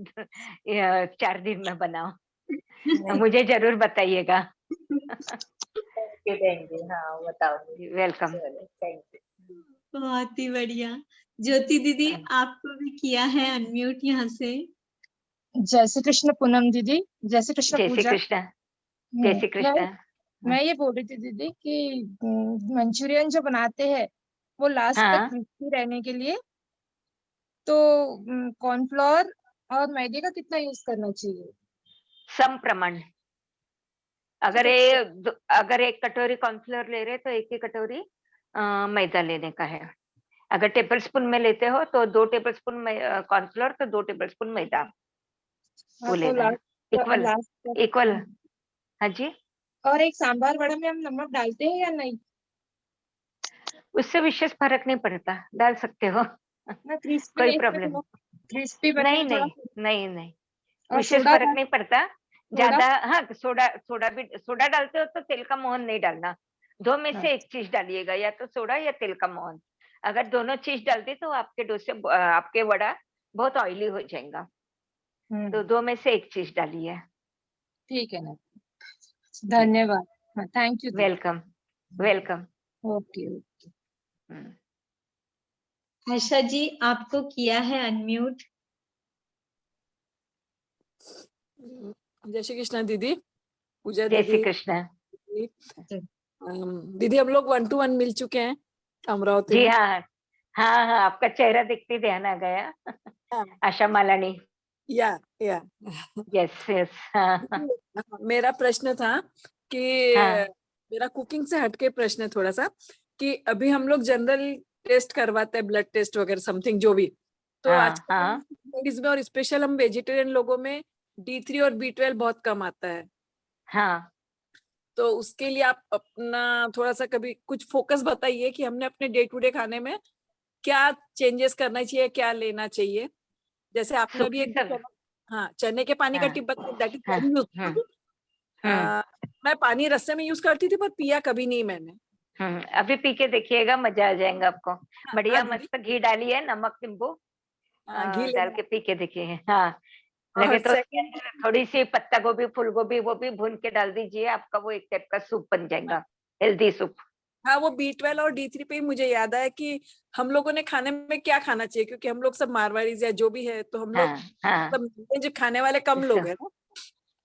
Speaker 2: 4 दिन में बनाओ।
Speaker 10: नहीं,
Speaker 2: मुझे जरूर बताइएगा।
Speaker 10: थैंक यू, हाँ बताओ।
Speaker 2: वेलकम।
Speaker 10: चलो थैंक यू।
Speaker 1: बहुत ही बढ़िया। ज्योति दीदी, आपको भी किया है अनम्यूट यहाँ से।
Speaker 12: जय श्री कृष्ण पूनम दीदी, जय श्री कृष्ण
Speaker 2: जय श्री
Speaker 12: पूजा।
Speaker 2: कृष्ण। जय श्री कृष्ण।
Speaker 12: मैं ये बोल रही थी दीदी कि मंचूरियन जो बनाते हैं वो लास्ट तक
Speaker 2: हाँ,
Speaker 12: क्रिस्पी रहने के लिए तो कॉर्नफ्लोर और मैदे का कितना यूज करना चाहिए?
Speaker 2: सम प्रमाण। अगर अगर 1 कटोरी कॉर्नफ्लोर ले रहे तो 1 ही कटोरी मैदा लेने का है। अगर टेबल स्पून में लेते हो तो 2 टेबल स्पून कॉर्नफ्लोर तो 2 टेबल स्पून मैदा वो
Speaker 12: हाँ तो
Speaker 2: लेना है। Equal,
Speaker 12: last
Speaker 2: equal. हाँ जी,
Speaker 12: और एक सांभर वड़ा में हम नमक डालते हैं या नहीं?
Speaker 2: उससे विशेष फर्क नहीं पड़ता, डाल सकते हो।
Speaker 12: ना क्रिस्पी
Speaker 2: कोई
Speaker 12: नहीं
Speaker 2: प्रॉब्लम
Speaker 12: बने, क्रिस्पी बनने
Speaker 2: नहीं,
Speaker 12: में थोड़ा।
Speaker 2: नहीं, नहीं, नहीं,
Speaker 12: और
Speaker 2: विशेष
Speaker 12: सोडा
Speaker 2: फर्क नहीं पड़ता।
Speaker 12: सोडा।
Speaker 2: ज्यादा, हाँ, सोडा सोडा डालते हो तो तेल का मोहन नहीं डालना। दो में से एक चीज डालिएगा, या तो सोडा या तेल का मोहन। अगर दोनों चीज डालते तो आपके डोसे आपके वड़ा बहुत ऑयली हो जाएगा। तो दो में से एक चीज डालिए।
Speaker 12: ठीक है ना, धन्यवाद। हाँ, thank you.
Speaker 2: Welcome, welcome.
Speaker 12: Okay.
Speaker 1: Asha ji आपको किया है अनम्यूट।
Speaker 13: जय श्री कृष्णा दीदी, पूजा
Speaker 2: जय श्री
Speaker 13: दीदी।
Speaker 2: कृष्ण।
Speaker 13: दीदी हम लोग 1 to 1 मिल चुके हैं अमरावती
Speaker 2: जी
Speaker 13: में।
Speaker 2: हाँ, हाँ, हाँ, आपका चेहरा देखते ही ध्यान आ गया।
Speaker 13: हाँ।
Speaker 2: आशा मालानी।
Speaker 13: या
Speaker 2: यस, यस। हाँ,
Speaker 13: मेरा प्रश्न था कि
Speaker 2: हाँ,
Speaker 13: मेरा कुकिंग से हटके प्रश्न है थोड़ा सा, कि अभी हम लोग जनरल टेस्ट करवाते हैं, ब्लड टेस्ट वगैरह समथिंग जो भी, तो
Speaker 2: हाँ,
Speaker 13: आजकल
Speaker 2: हाँ,
Speaker 13: लेडीज में और स्पेशल हम वेजिटेरियन लोगों में D3 और B12 बहुत कम आता है।
Speaker 2: हाँ।
Speaker 13: तो उसके लिए आप अपना थोड़ा सा कभी कुछ फोकस बताइए कि हमने अपने डे टू डे खाने में क्या चेंजेस करना चाहिए, क्या लेना चाहिए। जैसे आपने अभी
Speaker 2: सूखी
Speaker 13: एक
Speaker 2: सब।
Speaker 13: हाँ, चने के पानी का
Speaker 2: हाँ,
Speaker 13: टिप बताया, दैट इज
Speaker 2: हाँ,
Speaker 13: वेरी यूजफुल। मैं पानी रस्से में यूज करती थी पर पिया कभी नहीं मैंने।
Speaker 2: अभी पी के देखिएगा, मजा आ जाएगा आपको। बढ़िया
Speaker 13: दीदी।
Speaker 2: मस्त घी डालिए, नमक नींबू
Speaker 13: घी
Speaker 2: डाल
Speaker 13: लेना
Speaker 2: के पी के देखिए। हाँ, लगे
Speaker 13: और
Speaker 2: तो उसके
Speaker 13: सेकंड,
Speaker 2: अंदर थोड़ी सी पत्ता गोभी, फूल गोभी, वो भी भून के डाल दीजिए। आपका वो एक टाइप का सूप बन जाएगा, हेल्दी सूप।
Speaker 13: हाँ वो B12 और D3 पे ही मुझे याद आया कि हम लोगों ने खाने में क्या खाना चाहिए, क्योंकि हम लोग सब मारवाड़ीज या जो भी है, तो हम लोग
Speaker 2: हाँ, हाँ।
Speaker 13: सब जो खाने वाले कम लोग हैं ना,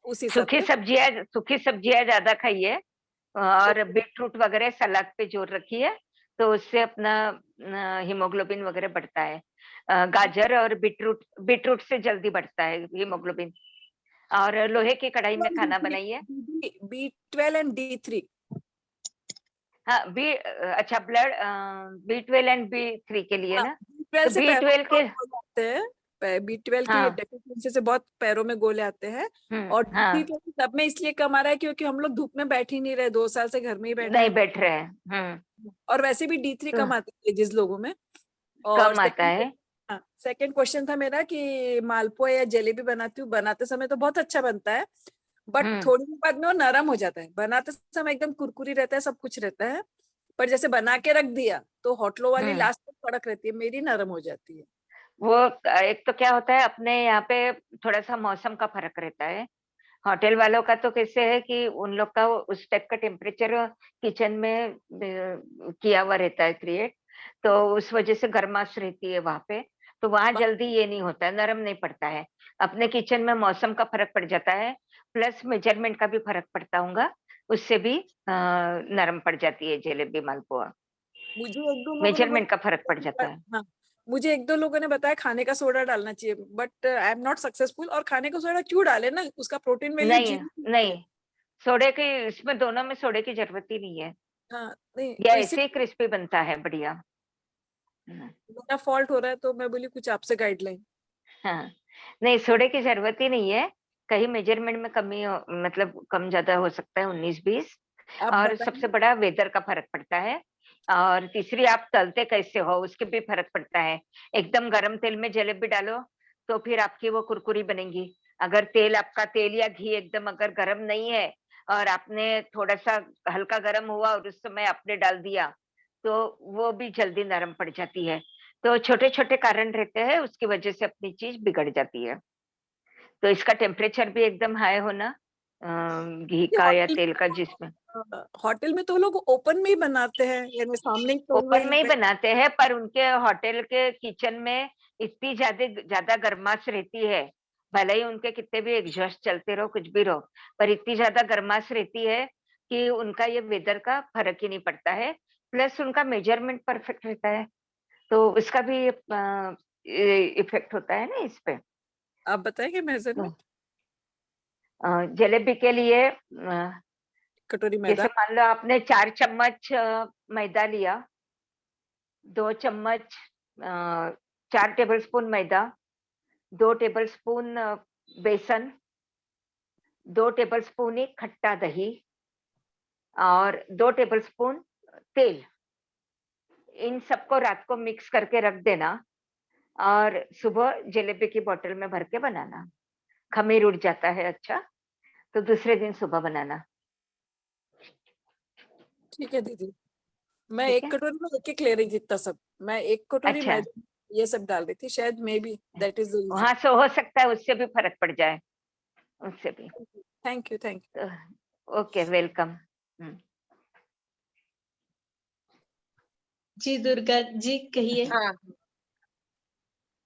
Speaker 13: उस हिसाब से।
Speaker 2: सूखी सब्जियां ज्यादा खाइए, और बीट रूट वगैरह सलाद पे जोर रखिए, तो उससे अपना हीमोग्लोबिन वगैरह बढ़ता है। गाजर और बीट रूट से जल्दी बढ़ता है हीमोग्लोबिन। और लोहे की कढ़ाई में खाना बनाइए।
Speaker 13: B12 and D3।
Speaker 2: हाँ, अच्छा, ब्लड B12 एंड B3 के लिए ना।
Speaker 13: B12
Speaker 2: तो
Speaker 13: से पैरों में
Speaker 2: B12 के,
Speaker 13: बहुत गोले आते हैं, B12 की
Speaker 2: हाँ,
Speaker 13: डेफिशिएंसी से बहुत पैरों में गोले आते हैं। और D3
Speaker 2: हाँ,
Speaker 13: तो सब में इसलिए कम आ रहा है क्योंकि हम लोग धूप में बैठ ही नहीं रहे, 2 साल से घर में ही बैठे
Speaker 2: नहीं
Speaker 13: हैं।
Speaker 2: बैठ रहे हैं।
Speaker 13: और वैसे भी D3
Speaker 2: तो
Speaker 13: कम आते हैं जिस लोगों में। और
Speaker 2: कम आता है।
Speaker 13: सेकंड क्वेश्चन था मेरा कि मालपुआ या जलेबी बनाती हूँ, बनाते समय तो बहुत अच्छा बनता है, बट थोड़ी देर बाद में वो नरम हो जाता है। बनाते समय एकदम कुरकुरी रहता है, सब कुछ रहता है, पर जैसे बना के रख दिया तो होटलों वाली लास्ट तक कड़क रहती है, मेरी नरम हो जाती है।
Speaker 2: वो एक तो क्या होता है, अपने यहाँ पे थोड़ा सा मौसम का फर्क रहता है। होटल वालों का तो कैसे है कि उन लोग का उस टाइप का टेम्परेचर किचन में किया हुआ रहता है क्रिएट, तो उस वजह से गर्माश रहती है वहां पे। तो वहां जल्दी ये नहीं होता है, नरम नहीं पड़ता है। अपने किचन में मौसम का फर्क पड़ जाता है, प्लस मेजरमेंट का भी फर्क पड़ता होगा, उससे भी नरम पड़ जाती है जलेबी मालपुआ।
Speaker 13: मुझे एक दो लोगों ने
Speaker 2: मेजरमेंट का फर्क पड़ जाता है।
Speaker 13: हाँ, मुझे एक दो लोगों ने बताया खाने का सोडा डालना चाहिए, but I am not successful. और खाने का सोडा क्यों डाले ना, उसका प्रोटीन वैल्यू
Speaker 2: नहीं,
Speaker 13: 0 है।
Speaker 2: नहीं, सोडे की, इसमें दोनों में सोडे की जरूरत ही नहीं है।
Speaker 13: हाँ नहीं,
Speaker 2: या
Speaker 13: तो इसी
Speaker 2: ऐसे ही क्रिस्पी बनता है बढ़िया।
Speaker 13: मेरा फॉल्ट हो रहा है, तो मैं बोली कुछ आपसे गाइडलाइन।
Speaker 2: हाँ, नहीं, सोडे की जरूरत ही नहीं है। कहीं मेजरमेंट में कमी मतलब कम ज्यादा हो सकता है, 19-20।
Speaker 13: आप
Speaker 2: और सबसे
Speaker 13: बताइए।
Speaker 2: बड़ा वेदर का फर्क पड़ता है। और तीसरी, आप तलते कैसे हो उसके भी फर्क पड़ता है। एकदम गरम तेल में जलेबी डालो तो फिर आपकी वो कुरकुरी बनेगी। अगर तेल, आपका तेल या घी एकदम अगर गरम नहीं है, और आपने थोड़ा सा हल्का गरम हुआ और उस समय आपने डाल दिया, तो वो भी जल्दी नरम पड़ जाती है। तो छोटे छोटे कारण रहते हैं, उसकी वजह से अपनी चीज बिगड़ जाती है। तो इसका टेम्परेचर भी एकदम हाई होना, घी का या तेल का, जिसमें
Speaker 13: होटल में तो लोग ओपन में ही बनाते हैं, यानी सामने ही तोड़
Speaker 2: ओपन में ही
Speaker 13: रहे।
Speaker 2: बनाते हैं, पर उनके होटल के किचन में इतनी ज्यादा ज्यादा गर्माश रहती है। भले ही उनके कितने भी एग्जॉस्ट चलते रहो, कुछ भी रहो, पर इतनी ज्यादा गर्माश रहती है कि उनका ये वेदर का फर्क ही नहीं पड़ता है। प्लस उनका मेजरमेंट परफेक्ट रहता है, तो उसका भी इफेक्ट होता है ना इस पे।
Speaker 13: आप बताएंगे मेजरमेंट?
Speaker 2: जलेबी के लिए
Speaker 13: कटोरी
Speaker 2: जैसे
Speaker 13: मैदा।
Speaker 2: मान लो आपने 4 चम्मच मैदा लिया, 2 चम्मच 4 टेबल स्पून मैदा, 2 टेबल स्पून बेसन, 2 टेबलस्पून ही खट्टा दही और 2 टेबलस्पून तेल, इन सबको रात को मिक्स करके रख देना और सुबह जलेबी की बोतल में भर के बनाना। खमीर उड़ जाता है अच्छा, तो दूसरे दिन सुबह बनाना।
Speaker 13: ठीक है दीदी। मैं
Speaker 2: ठीक
Speaker 13: एक
Speaker 2: है?
Speaker 13: कटोरी में एक ले रही थी इतना सब। मैं एक कटोरी
Speaker 2: अच्छा।
Speaker 13: मैदा ये सब डाल रही थी, शायद maybe that is the reason.
Speaker 2: हाँ, सो हो सकता है उससे भी फर्क पड़ जाए, उससे भी।
Speaker 13: थैंक यू
Speaker 2: तो ओके, वेलकम।
Speaker 1: जी दुर्गा जी कहिए।
Speaker 3: हाँ,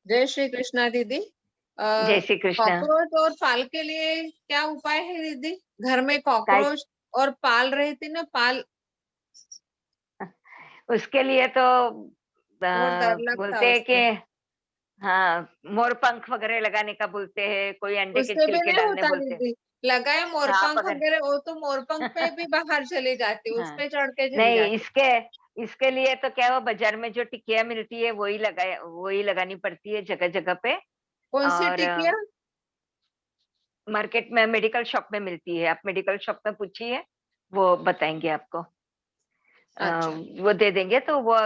Speaker 3: जय श्री कृष्णा दीदी।
Speaker 2: जय श्री कृष्ण।
Speaker 3: कॉकरोच और पाल के लिए क्या उपाय है दीदी? घर में कॉकरोच और पाल रही थी ना, पाल,
Speaker 2: उसके लिए तो
Speaker 3: बहुत डर लगता
Speaker 2: बोलते
Speaker 3: है
Speaker 2: हैं कि
Speaker 3: उससे।
Speaker 2: हाँ, मोर पंख वगैरह लगाने का बोलते हैं, कोई अंडे के
Speaker 3: उससे भी
Speaker 2: छिलके
Speaker 3: नहीं
Speaker 2: डालने
Speaker 3: होता
Speaker 2: बोलते हैं।
Speaker 3: दीदी, लगाए
Speaker 2: हाँ,
Speaker 3: मोरपंख
Speaker 2: अगर
Speaker 3: वगैरह, वो तो मोरपंख पे भी बाहर चली जाती, उस
Speaker 2: हाँ,
Speaker 3: पे चढ़ के चली
Speaker 2: नहीं,
Speaker 3: जाती।
Speaker 2: इसके लिए तो क्या हो, बाजार में जो टिकिया मिलती है वही लगानी पड़ती है जगह जगह पे।
Speaker 3: कौन सी
Speaker 2: और
Speaker 3: टिकिया?
Speaker 2: मार्केट में, मेडिकल शॉप में मिलती है, आप मेडिकल शॉप में पूछिए, वो बताएंगे आपको।
Speaker 3: अच्छा।
Speaker 2: वो दे देंगे, तो वो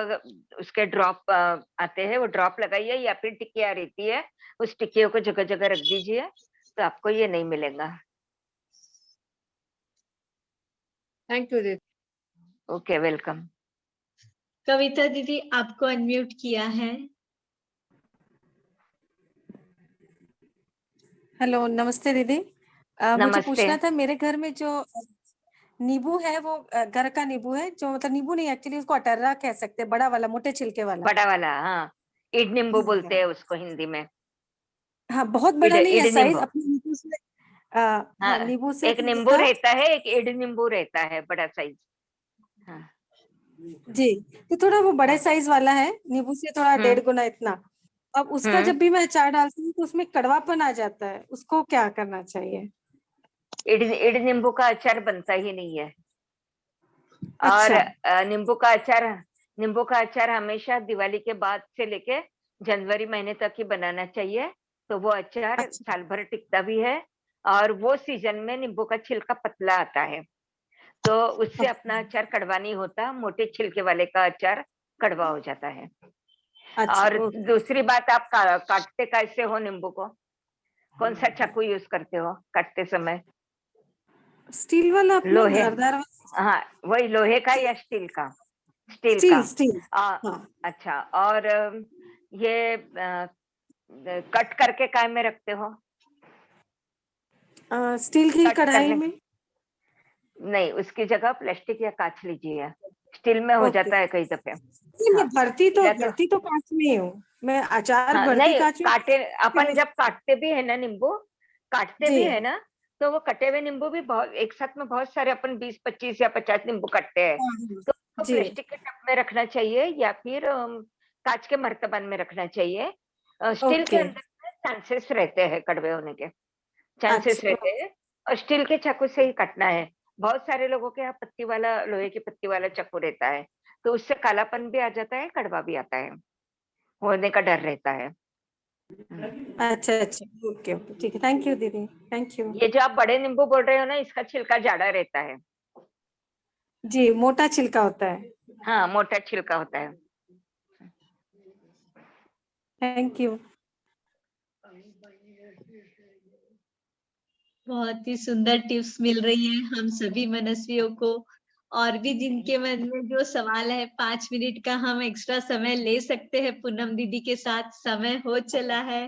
Speaker 2: उसके ड्रॉप आते हैं, वो ड्रॉप लगाइए, या फिर टिकिया रहती है, उस टिकियों को जगह जगह रख दीजिए, तो आपको ये नहीं मिलेगा।
Speaker 3: थैंक यू दीदी।
Speaker 2: Okay, welcome.
Speaker 1: कविता दीदी आपको अनम्यूट किया है।
Speaker 14: हेलो, नमस्ते दीदी। मुझे
Speaker 2: नमस्ते।
Speaker 14: पूछना था, मेरे घर में जो नींबू है वो घर का नींबू है, जो मतलब नींबू नहीं, एक्चुअली उसको अटर्रा कह सकते हैं, बड़ा वाला, मोटे छिलके वाला।
Speaker 2: बड़ा वाला, हाँ, इड नींबू बोलते हैं
Speaker 14: हाँ,
Speaker 2: उसको हिंदी में।
Speaker 14: हाँ, बहुत बड़ा नहीं है
Speaker 2: इड
Speaker 14: साइज,
Speaker 2: नींबू।
Speaker 14: अपने नींबू से हाँ,
Speaker 2: हाँ,
Speaker 14: नींबू से
Speaker 2: एक
Speaker 14: थोड़ा
Speaker 2: नींबू
Speaker 14: सा।
Speaker 2: रहता है, एक इड नींबू रहता है, बड़ा साइज। हाँ,
Speaker 14: जी, तो थोड़ा वो बड़े
Speaker 2: हाँ,
Speaker 14: साइज वाला है, नींबू से थोड़ा 1.5 गुना इतना। अब उसका जब भी मैं अचार डालती हूँ तो उसमें कड़वापन आ जाता है, उसको क्या करना चाहिए?
Speaker 2: इड नींबू का अचार बनता ही नहीं है। और
Speaker 14: अच्छा।
Speaker 2: नींबू का अचार हमेशा दिवाली के बाद से लेके जनवरी महीने तक ही बनाना चाहिए, तो वो अचार
Speaker 14: अच्छा।
Speaker 2: साल भर टिकता भी है। और वो सीजन में नींबू का छिलका पतला आता है, तो उससे अपना अचार कड़वा नहीं होता, मोटे छिलके वाले का अचार कड़वा हो जाता है। और
Speaker 14: अच्छा,
Speaker 2: दूसरी बात, आप काटते कैसे हो नींबू को? कौन सा चाकू यूज करते हो काटते समय?
Speaker 14: स्टील वाला अपना
Speaker 2: लोहे?
Speaker 14: धारदार वाला।
Speaker 2: हाँ, वही लोहे का या स्टील का? स्टील का।
Speaker 14: स्टील।
Speaker 2: आ,
Speaker 14: हाँ।
Speaker 2: अच्छा। और ये कट करके काय में रखते हो?
Speaker 14: स्टील की
Speaker 2: कट
Speaker 14: कढ़ाई
Speaker 2: करने
Speaker 14: में।
Speaker 2: नहीं, उसकी जगह प्लास्टिक या कांच लीजिए, स्टील में हो
Speaker 14: ओके।
Speaker 2: जाता है कई दफे।
Speaker 14: नहीं, मैं
Speaker 2: हाँ, या तो
Speaker 14: भरती तो कांच में ही हूँ, मैं अचार
Speaker 2: हाँ,
Speaker 14: भरती
Speaker 2: नहीं,
Speaker 14: कांच में।
Speaker 2: काटे, अपन
Speaker 14: फिर
Speaker 2: जब काटते भी है ना नींबू, काटते
Speaker 14: जी
Speaker 2: भी है ना, तो वो कटे हुए नींबू भी बहुत एक साथ में, बहुत सारे अपन 20, 25 या 50 नींबू काटते हैं,
Speaker 14: हाँ,
Speaker 2: तो
Speaker 14: जी
Speaker 2: प्लास्टिक के टब में रखना चाहिए, या फिर कांच के मर्तबान में रखना चाहिए। स्टील के
Speaker 14: ओके।
Speaker 2: अंदर चांसेस रहते हैं कड़वे होने के, चांसेस
Speaker 14: अच्छा।
Speaker 2: रहते हैं, और स्टील के चाकू से ही काटना है। बहुत सारे लोगों के यहाँ पत्ती वाला, लोहे की पत्ती वाला चाकू रहता है, तो उससे कालापन भी आ जाता है, कड़वा भी आता है, होने का डर रहता है।
Speaker 14: अच्छा, अच्छा, ओके, ओके, ठीक है, थैंक यू दीदी, थैंक यू।
Speaker 2: ये जो आप बड़े नींबू बोल रहे हो ना, इसका छिलका जाड़ा रहता है।
Speaker 14: जी, मोटा छिलका होता है।
Speaker 2: हाँ, मोटा छिलका होता है।
Speaker 14: Thank you.
Speaker 1: बहुत ही सुंदर टिप्स मिल रही है हम सभी मनस्वियों को। और भी जिनके मन में जो सवाल है, 5 मिनट का हम एक्स्ट्रा समय ले सकते हैं पूनम दीदी के साथ, समय हो चला है।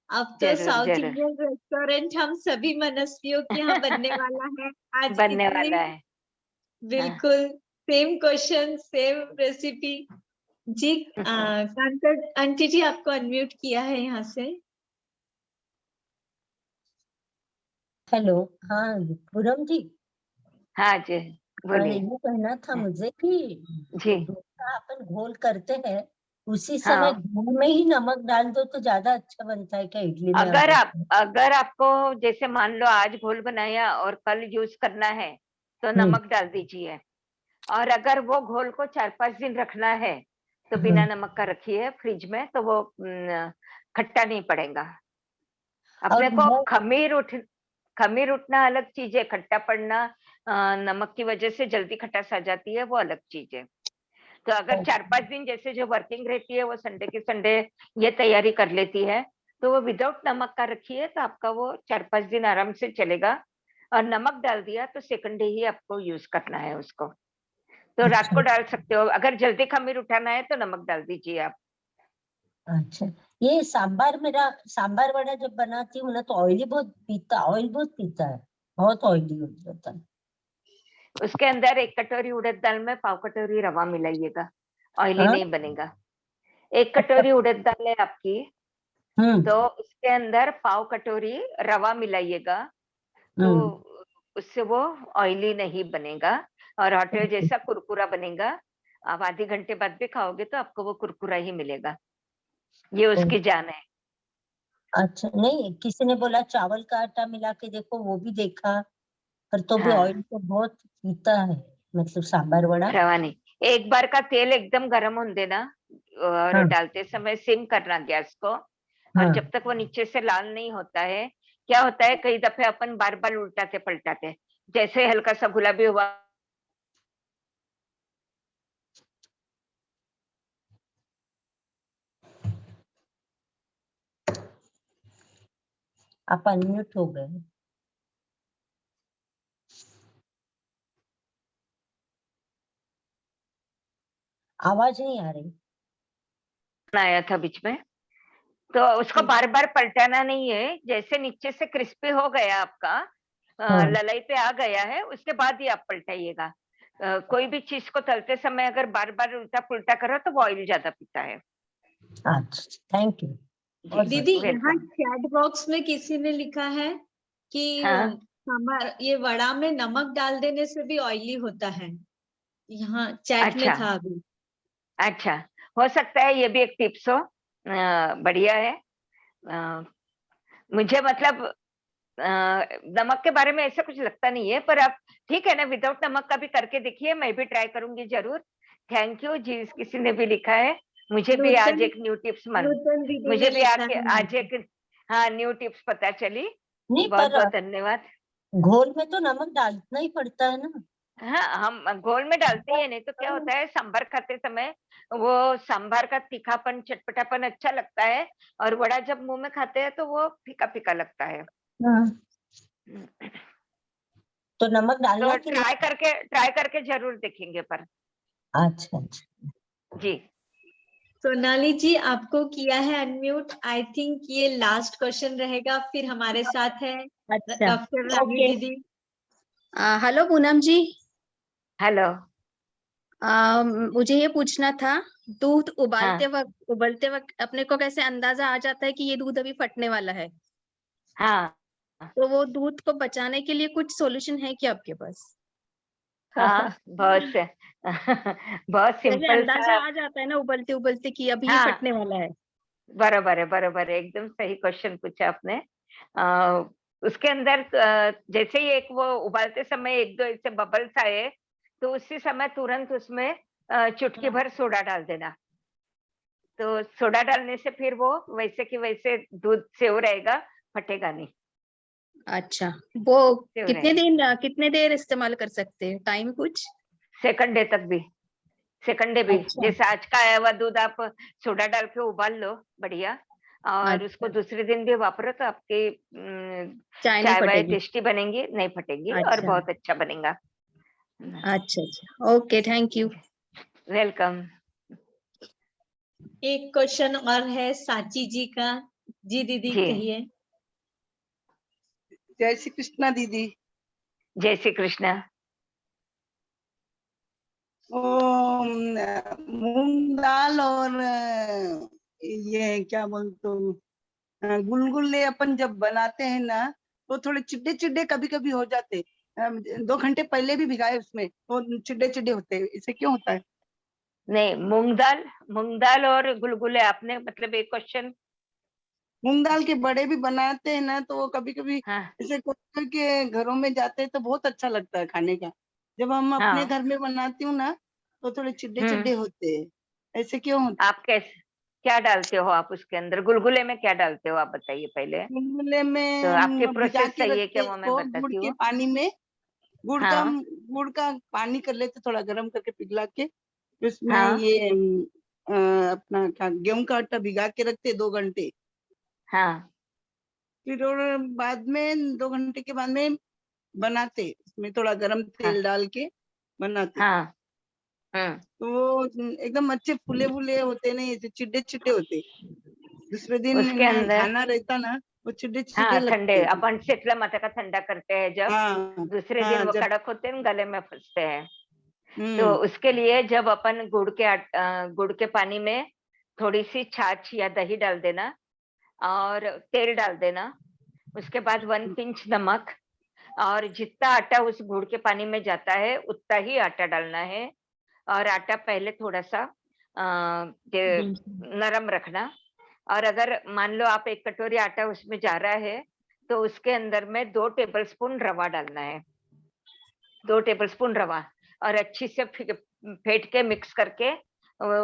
Speaker 1: अब तो
Speaker 2: जरूर
Speaker 1: साउथ
Speaker 2: जरूर
Speaker 1: इंडियन रेस्टोरेंट हम सभी मनस्वियों के यहाँ बनने वाला है। आज
Speaker 2: बनने
Speaker 1: इतनी
Speaker 2: वाला है। हाँ,
Speaker 1: बिल्कुल सेम क्वेश्चन सेम रेसिपी। जी कांता आंटी जी आपको अनम्यूट किया है यहाँ से।
Speaker 9: हेलो, हाँ पूनम जी।
Speaker 2: हाँ जी, बोलिए।
Speaker 9: ये कहना था मुझे कि
Speaker 2: जी।
Speaker 9: डोसा अपन घोल करते हैं, उसी समय
Speaker 2: हाँ,
Speaker 9: घोल में ही नमक डाल दो तो ज्यादा अच्छा बनता है क्या इडली में हम करते हैं?
Speaker 2: अगर आपको जैसे मान लो आज घोल बनाया और कल यूज करना है, तो नमक डाल दीजिए। और अगर वो घोल को 4-5 दिन रखना है, तो बिना नमक का रखिए फ्रिज में, तो वो खट्टा नहीं पड़ेगा। अपने
Speaker 9: और
Speaker 2: को
Speaker 9: मैं
Speaker 2: खमीर उठना अलग चीज है, खट्टा पड़ना नमक की वजह से जल्दी खटास आ जाती है, वो अलग चीज है। तो अगर 4-5 दिन जैसे जो वर्किंग रहती है वो संडे के संडे ये तैयारी कर लेती है, तो वो विदाउट नमक का रखिए तो आपका वो 4-5 दिन आराम से चलेगा। और नमक डाल दिया तो सेकंड डे ही आपको यूज करना है उसको। तो रात को डाल सकते हो, अगर जल्दी खमीर उठाना है तो नमक डाल दीजिए आप।
Speaker 9: अच्छा, ये सांबार वड़ा जब बनाती हूँ ना तो ऑयल बहुत पीता है, बहुत ऑयली हो जाता है।
Speaker 2: उसके अंदर 1 कटोरी उड़द दाल में 1/4 कटोरी रवा मिलाइएगा, ऑयली
Speaker 9: हाँ?
Speaker 2: नहीं बनेगा। 1 कटोरी उड़द दाल है आपकी, तो उसके अंदर 1/4 कटोरी रवा मिलाइएगा, तो उससे वो ऑयली नहीं बनेगा और हॉटेल जैसा कुरकुरा बनेगा। आप आधे घंटे बाद भी खाओगे तो आपको वो कुरकुरा ही मिलेगा, ये उसकी जान है।
Speaker 9: अच्छा, नहीं किसी ने बोला चावल का आटा मिला के देखो, वो भी देखा, पर तो भी ऑयल तो बहुत पीता है, मतलब सांबार वड़ा।
Speaker 2: रवा नहीं, एक बार का तेल एकदम गर्म होने देना और डालते समय सिम करना गैस को, और जब तक वो नीचे से लाल नहीं होता है। क्या होता है, कई दफे अपन बार बार उल्टाते पलटाते, जैसे हल्का सा गुलाबी हुआ
Speaker 9: आप अनम्यूट हो गए। आवाज नहीं आ रही।
Speaker 2: आया था बीच में, तो उसको बार बार पलटाना नहीं है। जैसे नीचे से क्रिस्पी हो गया आपका, ललाई पे आ गया है, उसके बाद ही आप पलटाइएगा। कोई भी चीज को तलते समय अगर बार बार उल्टा पुल्टा करो तो वो ऑयल ज्यादा पीता है।
Speaker 9: अच्छा, थैंक यू।
Speaker 1: दीदी यहाँ चैट बॉक्स में किसी ने लिखा है कि सांबार ये वड़ा में नमक डाल देने से भी ऑयली होता है, यहाँ चैट में था अभी।
Speaker 2: अच्छा, हो सकता है ये भी एक टिप्स हो, बढ़िया है। मुझे मतलब नमक के बारे में ऐसा कुछ लगता नहीं है, पर आप ठीक है ना, विदाउट नमक का भी करके देखिए, मैं भी ट्राई करूंगी जरूर। थैंक यू जी, किसी ने भी लिखा है, मुझे भी आज एक न्यू टिप्स मुझे भी आज एक न्यू टिप्स पता चली। बहुत बहुत धन्यवाद।
Speaker 9: घोल में तो नमक डालना ही पड़ता है ना।
Speaker 2: हाँ, हम घोल में डालते हैं, नहीं तो क्या होता है सांभर खाते समय वो सांभर का तीखापन चटपटापन अच्छा लगता है, और वड़ा जब मुंह में खाते हैं तो वो फीका फीका लगता है।
Speaker 9: तो नमक डालना
Speaker 2: तो ट्राई करके जरूर देखेंगे पर।
Speaker 9: अच्छा
Speaker 2: जी,
Speaker 1: सोनाली जी आपको किया है अनम्यूट। आई थिंक ये लास्ट क्वेश्चन रहेगा, फिर हमारे साथ है डॉक्टर रानी दीदी।
Speaker 10: हेलो पूनम जी।
Speaker 2: हेलो।
Speaker 10: मुझे ये पूछना था, दूध उबलते वक्त अपने को कैसे अंदाजा आ जाता है कि ये दूध अभी फटने वाला है?
Speaker 2: हाँ,
Speaker 10: तो वो दूध को बचाने के लिए कुछ सॉल्यूशन है क्या आपके पास?
Speaker 2: हाँ, बहुत सिंपल
Speaker 10: अंदाजा आ जाता है ना उबलते उबलते कि अभी ये फटने वाला है।
Speaker 2: बराबर है, एकदम सही क्वेश्चन पूछा आपने। उसके अंदर जैसे ही एक वो उबालते समय 1-2 ऐसे बबल्स आए, तो उसी समय तुरंत उसमें चुटकी भर सोडा डाल देना। तो सोडा डालने से फिर वो वैसे की वैसे दूध सेव रहेगा, फटेगा नहीं।
Speaker 10: अच्छा, वो कितने देर इस्तेमाल कर सकते हैं, टाइम कुछ?
Speaker 2: सेकंड डे तक भी, सेकंड डे भी। जैसे आज का आया हुआ दूध आप सोडा डाल के उबाल लो बढ़िया, और उसको दूसरे दिन भी वापरो तो आपके चाय वाय टेस्टी बनेंगी, नहीं फटेंगी, और बहुत अच्छा बनेगा।
Speaker 10: अच्छा, ओके, थैंक यू।
Speaker 2: वेलकम।
Speaker 1: एक क्वेश्चन और है साची जी का। जी दीदी कहिए।
Speaker 15: जय श्री कृष्णा दीदी।
Speaker 2: जय श्री कृष्णा।
Speaker 15: मूंग दाल और ये क्या बोलते गुलगुले अपन जब बनाते हैं ना, तो थोड़े चिड्डे चिड्डे कभी कभी हो जाते। 2 घंटे पहले भी भिगाए उसमें तो चिड्डे चिड्डे होते हैं, इसे क्यों होता है?
Speaker 2: नहीं, मूंग दाल और गुलगुले आपने मतलब एक क्वेश्चन।
Speaker 15: मूंग दाल के बड़े भी बनाते हैं ना, तो वो कभी कभी ऐसे के घरों में जाते हैं तो बहुत अच्छा लगता है खाने का। जब हम अपने घर में बनाती हूँ ना, तो थोड़े चिड्डे चिड्डे होते हैं, ऐसे क्यों होता?
Speaker 2: क्या डालते हो आप उसके अंदर? गुलगुले में क्या डालते हो आप बताइए पहले।
Speaker 15: गुलगुले में
Speaker 2: तो आपकी
Speaker 15: भिगा
Speaker 2: प्रोसेस
Speaker 15: के
Speaker 2: सही है
Speaker 15: रखते
Speaker 2: क्या
Speaker 15: हैं
Speaker 2: वो मैं
Speaker 15: इसको गुड़
Speaker 2: बताती
Speaker 15: के
Speaker 2: हूँ।
Speaker 15: पानी में।
Speaker 2: हाँ
Speaker 15: गुड़ का पानी कर लेते, थोड़ा गर्म करके पिघला के उसमें
Speaker 2: हाँ
Speaker 15: ये अपना क्या गेहूं का आटा भिगा के रखते 2 घंटे।
Speaker 2: हाँ
Speaker 15: फिर और बाद में 2 घंटे के बाद में बनाते, उसमें थोड़ा गरम तेल
Speaker 2: हाँ
Speaker 15: डाल के बनाते।
Speaker 2: हाँ
Speaker 15: तो वो एकदम अच्छे फूले फूले होते, नहीं ऐसे चिड्डे चिड्डे होते। दूसरे
Speaker 2: उसके
Speaker 15: दिन
Speaker 2: अंदर
Speaker 15: खाना रहता ना, वो चिड्डे चिड्डे
Speaker 2: हाँ ठंडे,
Speaker 15: लगते।
Speaker 2: अपन शीतला माता का ठंडा करते हैं जब,
Speaker 15: हाँ
Speaker 2: दूसरे दिन
Speaker 15: हाँ,
Speaker 2: वो
Speaker 15: जब
Speaker 2: कड़क होते हैं, गले में फंसते हैं। तो उसके लिए जब अपन गुड़ के पानी में थोड़ी सी छाछ या दही डाल देना और तेल डाल देना, उसके बाद 1 पिंच नमक, और जितना आटा उस गुड़ के पानी में जाता है उतना ही आटा डालना है। और आटा पहले थोड़ा सा नरम रखना। और अगर मान लो आप 1 कटोरी आटा उसमें जा रहा है तो उसके अंदर में 2 टेबलस्पून रवा डालना है, 2 टेबलस्पून रवा, और अच्छी से फेंट के मिक्स करके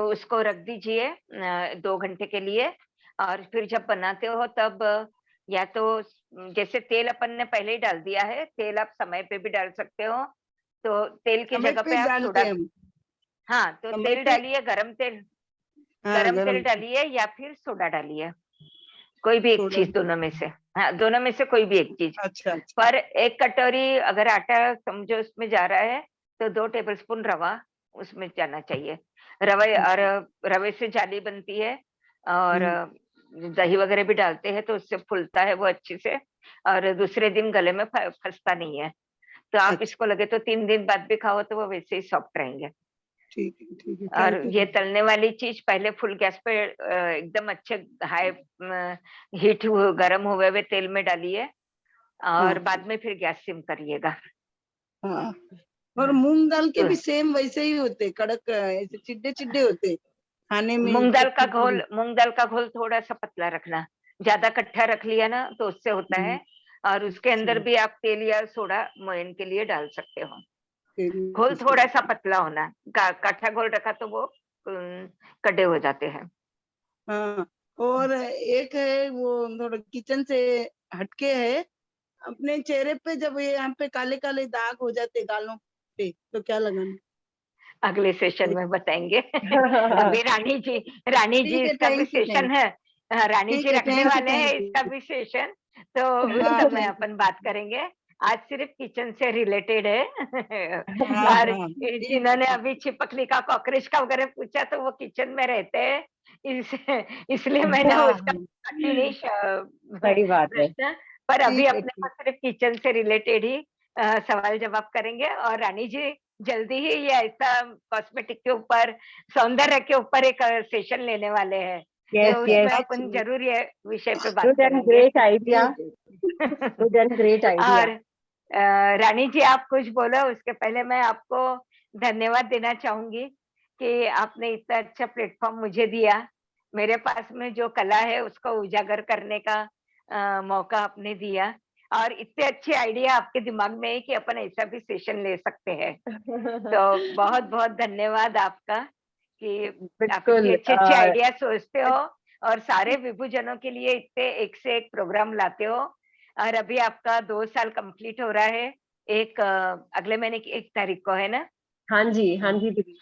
Speaker 2: उसको रख दीजिए 2 घंटे के लिए। और फिर जब बनाते हो तब या तो जैसे तेल अपन ने पहले ही डाल दिया है, तेल आप समय पे भी डाल सकते हो, तो तेल की
Speaker 15: समय
Speaker 2: जगह
Speaker 15: पे
Speaker 2: पे आप
Speaker 15: डालते
Speaker 2: सोडा,
Speaker 15: हैं हम।
Speaker 2: हाँ तो
Speaker 15: समय
Speaker 2: तेल
Speaker 15: पे
Speaker 2: डालिए, गरम तेल,
Speaker 15: हाँ,
Speaker 2: गरम तेल
Speaker 15: गरम
Speaker 2: डालिए या फिर सोडा डालिए, कोई भी एक
Speaker 15: सोडा।
Speaker 2: चीज दोनों में से, हाँ दोनों में से कोई भी एक चीज।
Speaker 15: अच्छा अच्छा।
Speaker 2: पर 1 कटोरी अगर आटा समझो उसमें जा रहा है तो 2 टेबलस्पून रवा उसमें जाना चाहिए। और रवे से जाली बनती है, और दही वगैरह भी डालते हैं तो उससे फूलता है वो अच्छे से, और दूसरे दिन गले में फंसता नहीं है। तो आप
Speaker 15: अच्छा
Speaker 2: इसको लगे तो 3 दिन बाद भी खाओ तो वो वैसे ही सॉफ्ट रहेंगे।
Speaker 15: ठीक है,
Speaker 2: और
Speaker 15: थैंक यू।
Speaker 2: ये तलने वाली चीज पहले फुल गैस पे एकदम अच्छे हाई हीट गर्म हुए हुए तेल में डालिए, और
Speaker 15: हाँ
Speaker 2: बाद में फिर गैस सिम करिएगा।
Speaker 15: हाँ। और
Speaker 2: हाँ,
Speaker 15: मूंग दाल के
Speaker 2: तो
Speaker 15: भी सेम वैसे ही होते, कड़क ऐसे चिड्डे चिड्डे होते खाने में,
Speaker 2: मूंग
Speaker 15: इससे
Speaker 2: दाल का
Speaker 15: कुरकुरी।
Speaker 2: घोल थोड़ा सा पतला रखना, ज्यादा कट्ठा रख लिया ना तो उससे होता है। और उसके अंदर भी आप तेल या सोडा मोयन के लिए डाल सकते हो। घोल थोड़ा सा पतला होना, काठा घोल रखा तो वो कड्डे हो जाते हैं।
Speaker 15: हाँ, और एक है वो थोड़ा किचन से हटके है, अपने चेहरे पे जब ये यहाँ पे काले काले दाग हो जाते गालों पे, तो क्या लगाना?
Speaker 2: अगले सेशन में बताएंगे। अभी रानी जी
Speaker 15: ठीक है,
Speaker 2: इसका भी
Speaker 15: थैंक यू
Speaker 2: सेशन है, रानी
Speaker 15: ठीक
Speaker 2: जी
Speaker 15: है,
Speaker 2: रखने वाले हैं
Speaker 15: थैंक
Speaker 2: इसका
Speaker 15: यू।
Speaker 2: भी सेशन, तो उस
Speaker 15: हाँ
Speaker 2: समय
Speaker 15: थैंक
Speaker 2: अपन बात करेंगे। आज सिर्फ किचन से रिलेटेड है।
Speaker 15: यू। हाँ
Speaker 2: और
Speaker 15: हाँ ठीक है,
Speaker 2: जिन्होंने
Speaker 15: ठीक।
Speaker 2: अभी छिपकली का कॉकरोच का वगैरह पूछा तो वो किचन में रहते हैं, इस इसलिए मैंने
Speaker 5: हाँ
Speaker 2: उसका काटी नहीं
Speaker 5: सही बात है।
Speaker 2: प्रश्न। पर अभी
Speaker 15: ठीक है,
Speaker 2: अपने पास सिर्फ किचन से रिलेटेड ही सवाल जवाब करेंगे। और रानी जी जल्दी ही ये ऐसा कॉस्मेटिक के ऊपर, सौंदर्य के ऊपर एक सेशन लेने वाले हैं,
Speaker 5: यस
Speaker 2: तो उसमें
Speaker 5: यस,
Speaker 2: अपन जरूर ये विषय पे बात
Speaker 5: गुड एंड
Speaker 2: करेंगे।
Speaker 5: ग्रेट आइडिया,
Speaker 15: ठीक है।
Speaker 5: Good and great idea.
Speaker 2: और रानी जी आप कुछ बोलो, उसके पहले मैं आपको धन्यवाद देना चाहूंगी कि आपने इतना अच्छा प्लेटफॉर्म मुझे दिया, मेरे पास में जो कला है उसको उजागर करने का मौका आपने दिया, और इतने अच्छे आइडिया आपके दिमाग में है कि अपन ऐसा भी सेशन ले सकते हैं। तो बहुत बहुत धन्यवाद आपका कि आप
Speaker 5: बिल्कुल
Speaker 2: इतने अच्छे अच्छे आइडिया सोचते हो और सारे विभुजनों के लिए इतने एक से एक प्रोग्राम लाते हो। और अभी आपका 2 साल कंप्लीट हो रहा है, अगले महीने की 1 तारीख को है ना?
Speaker 5: हाँ जी दीदी।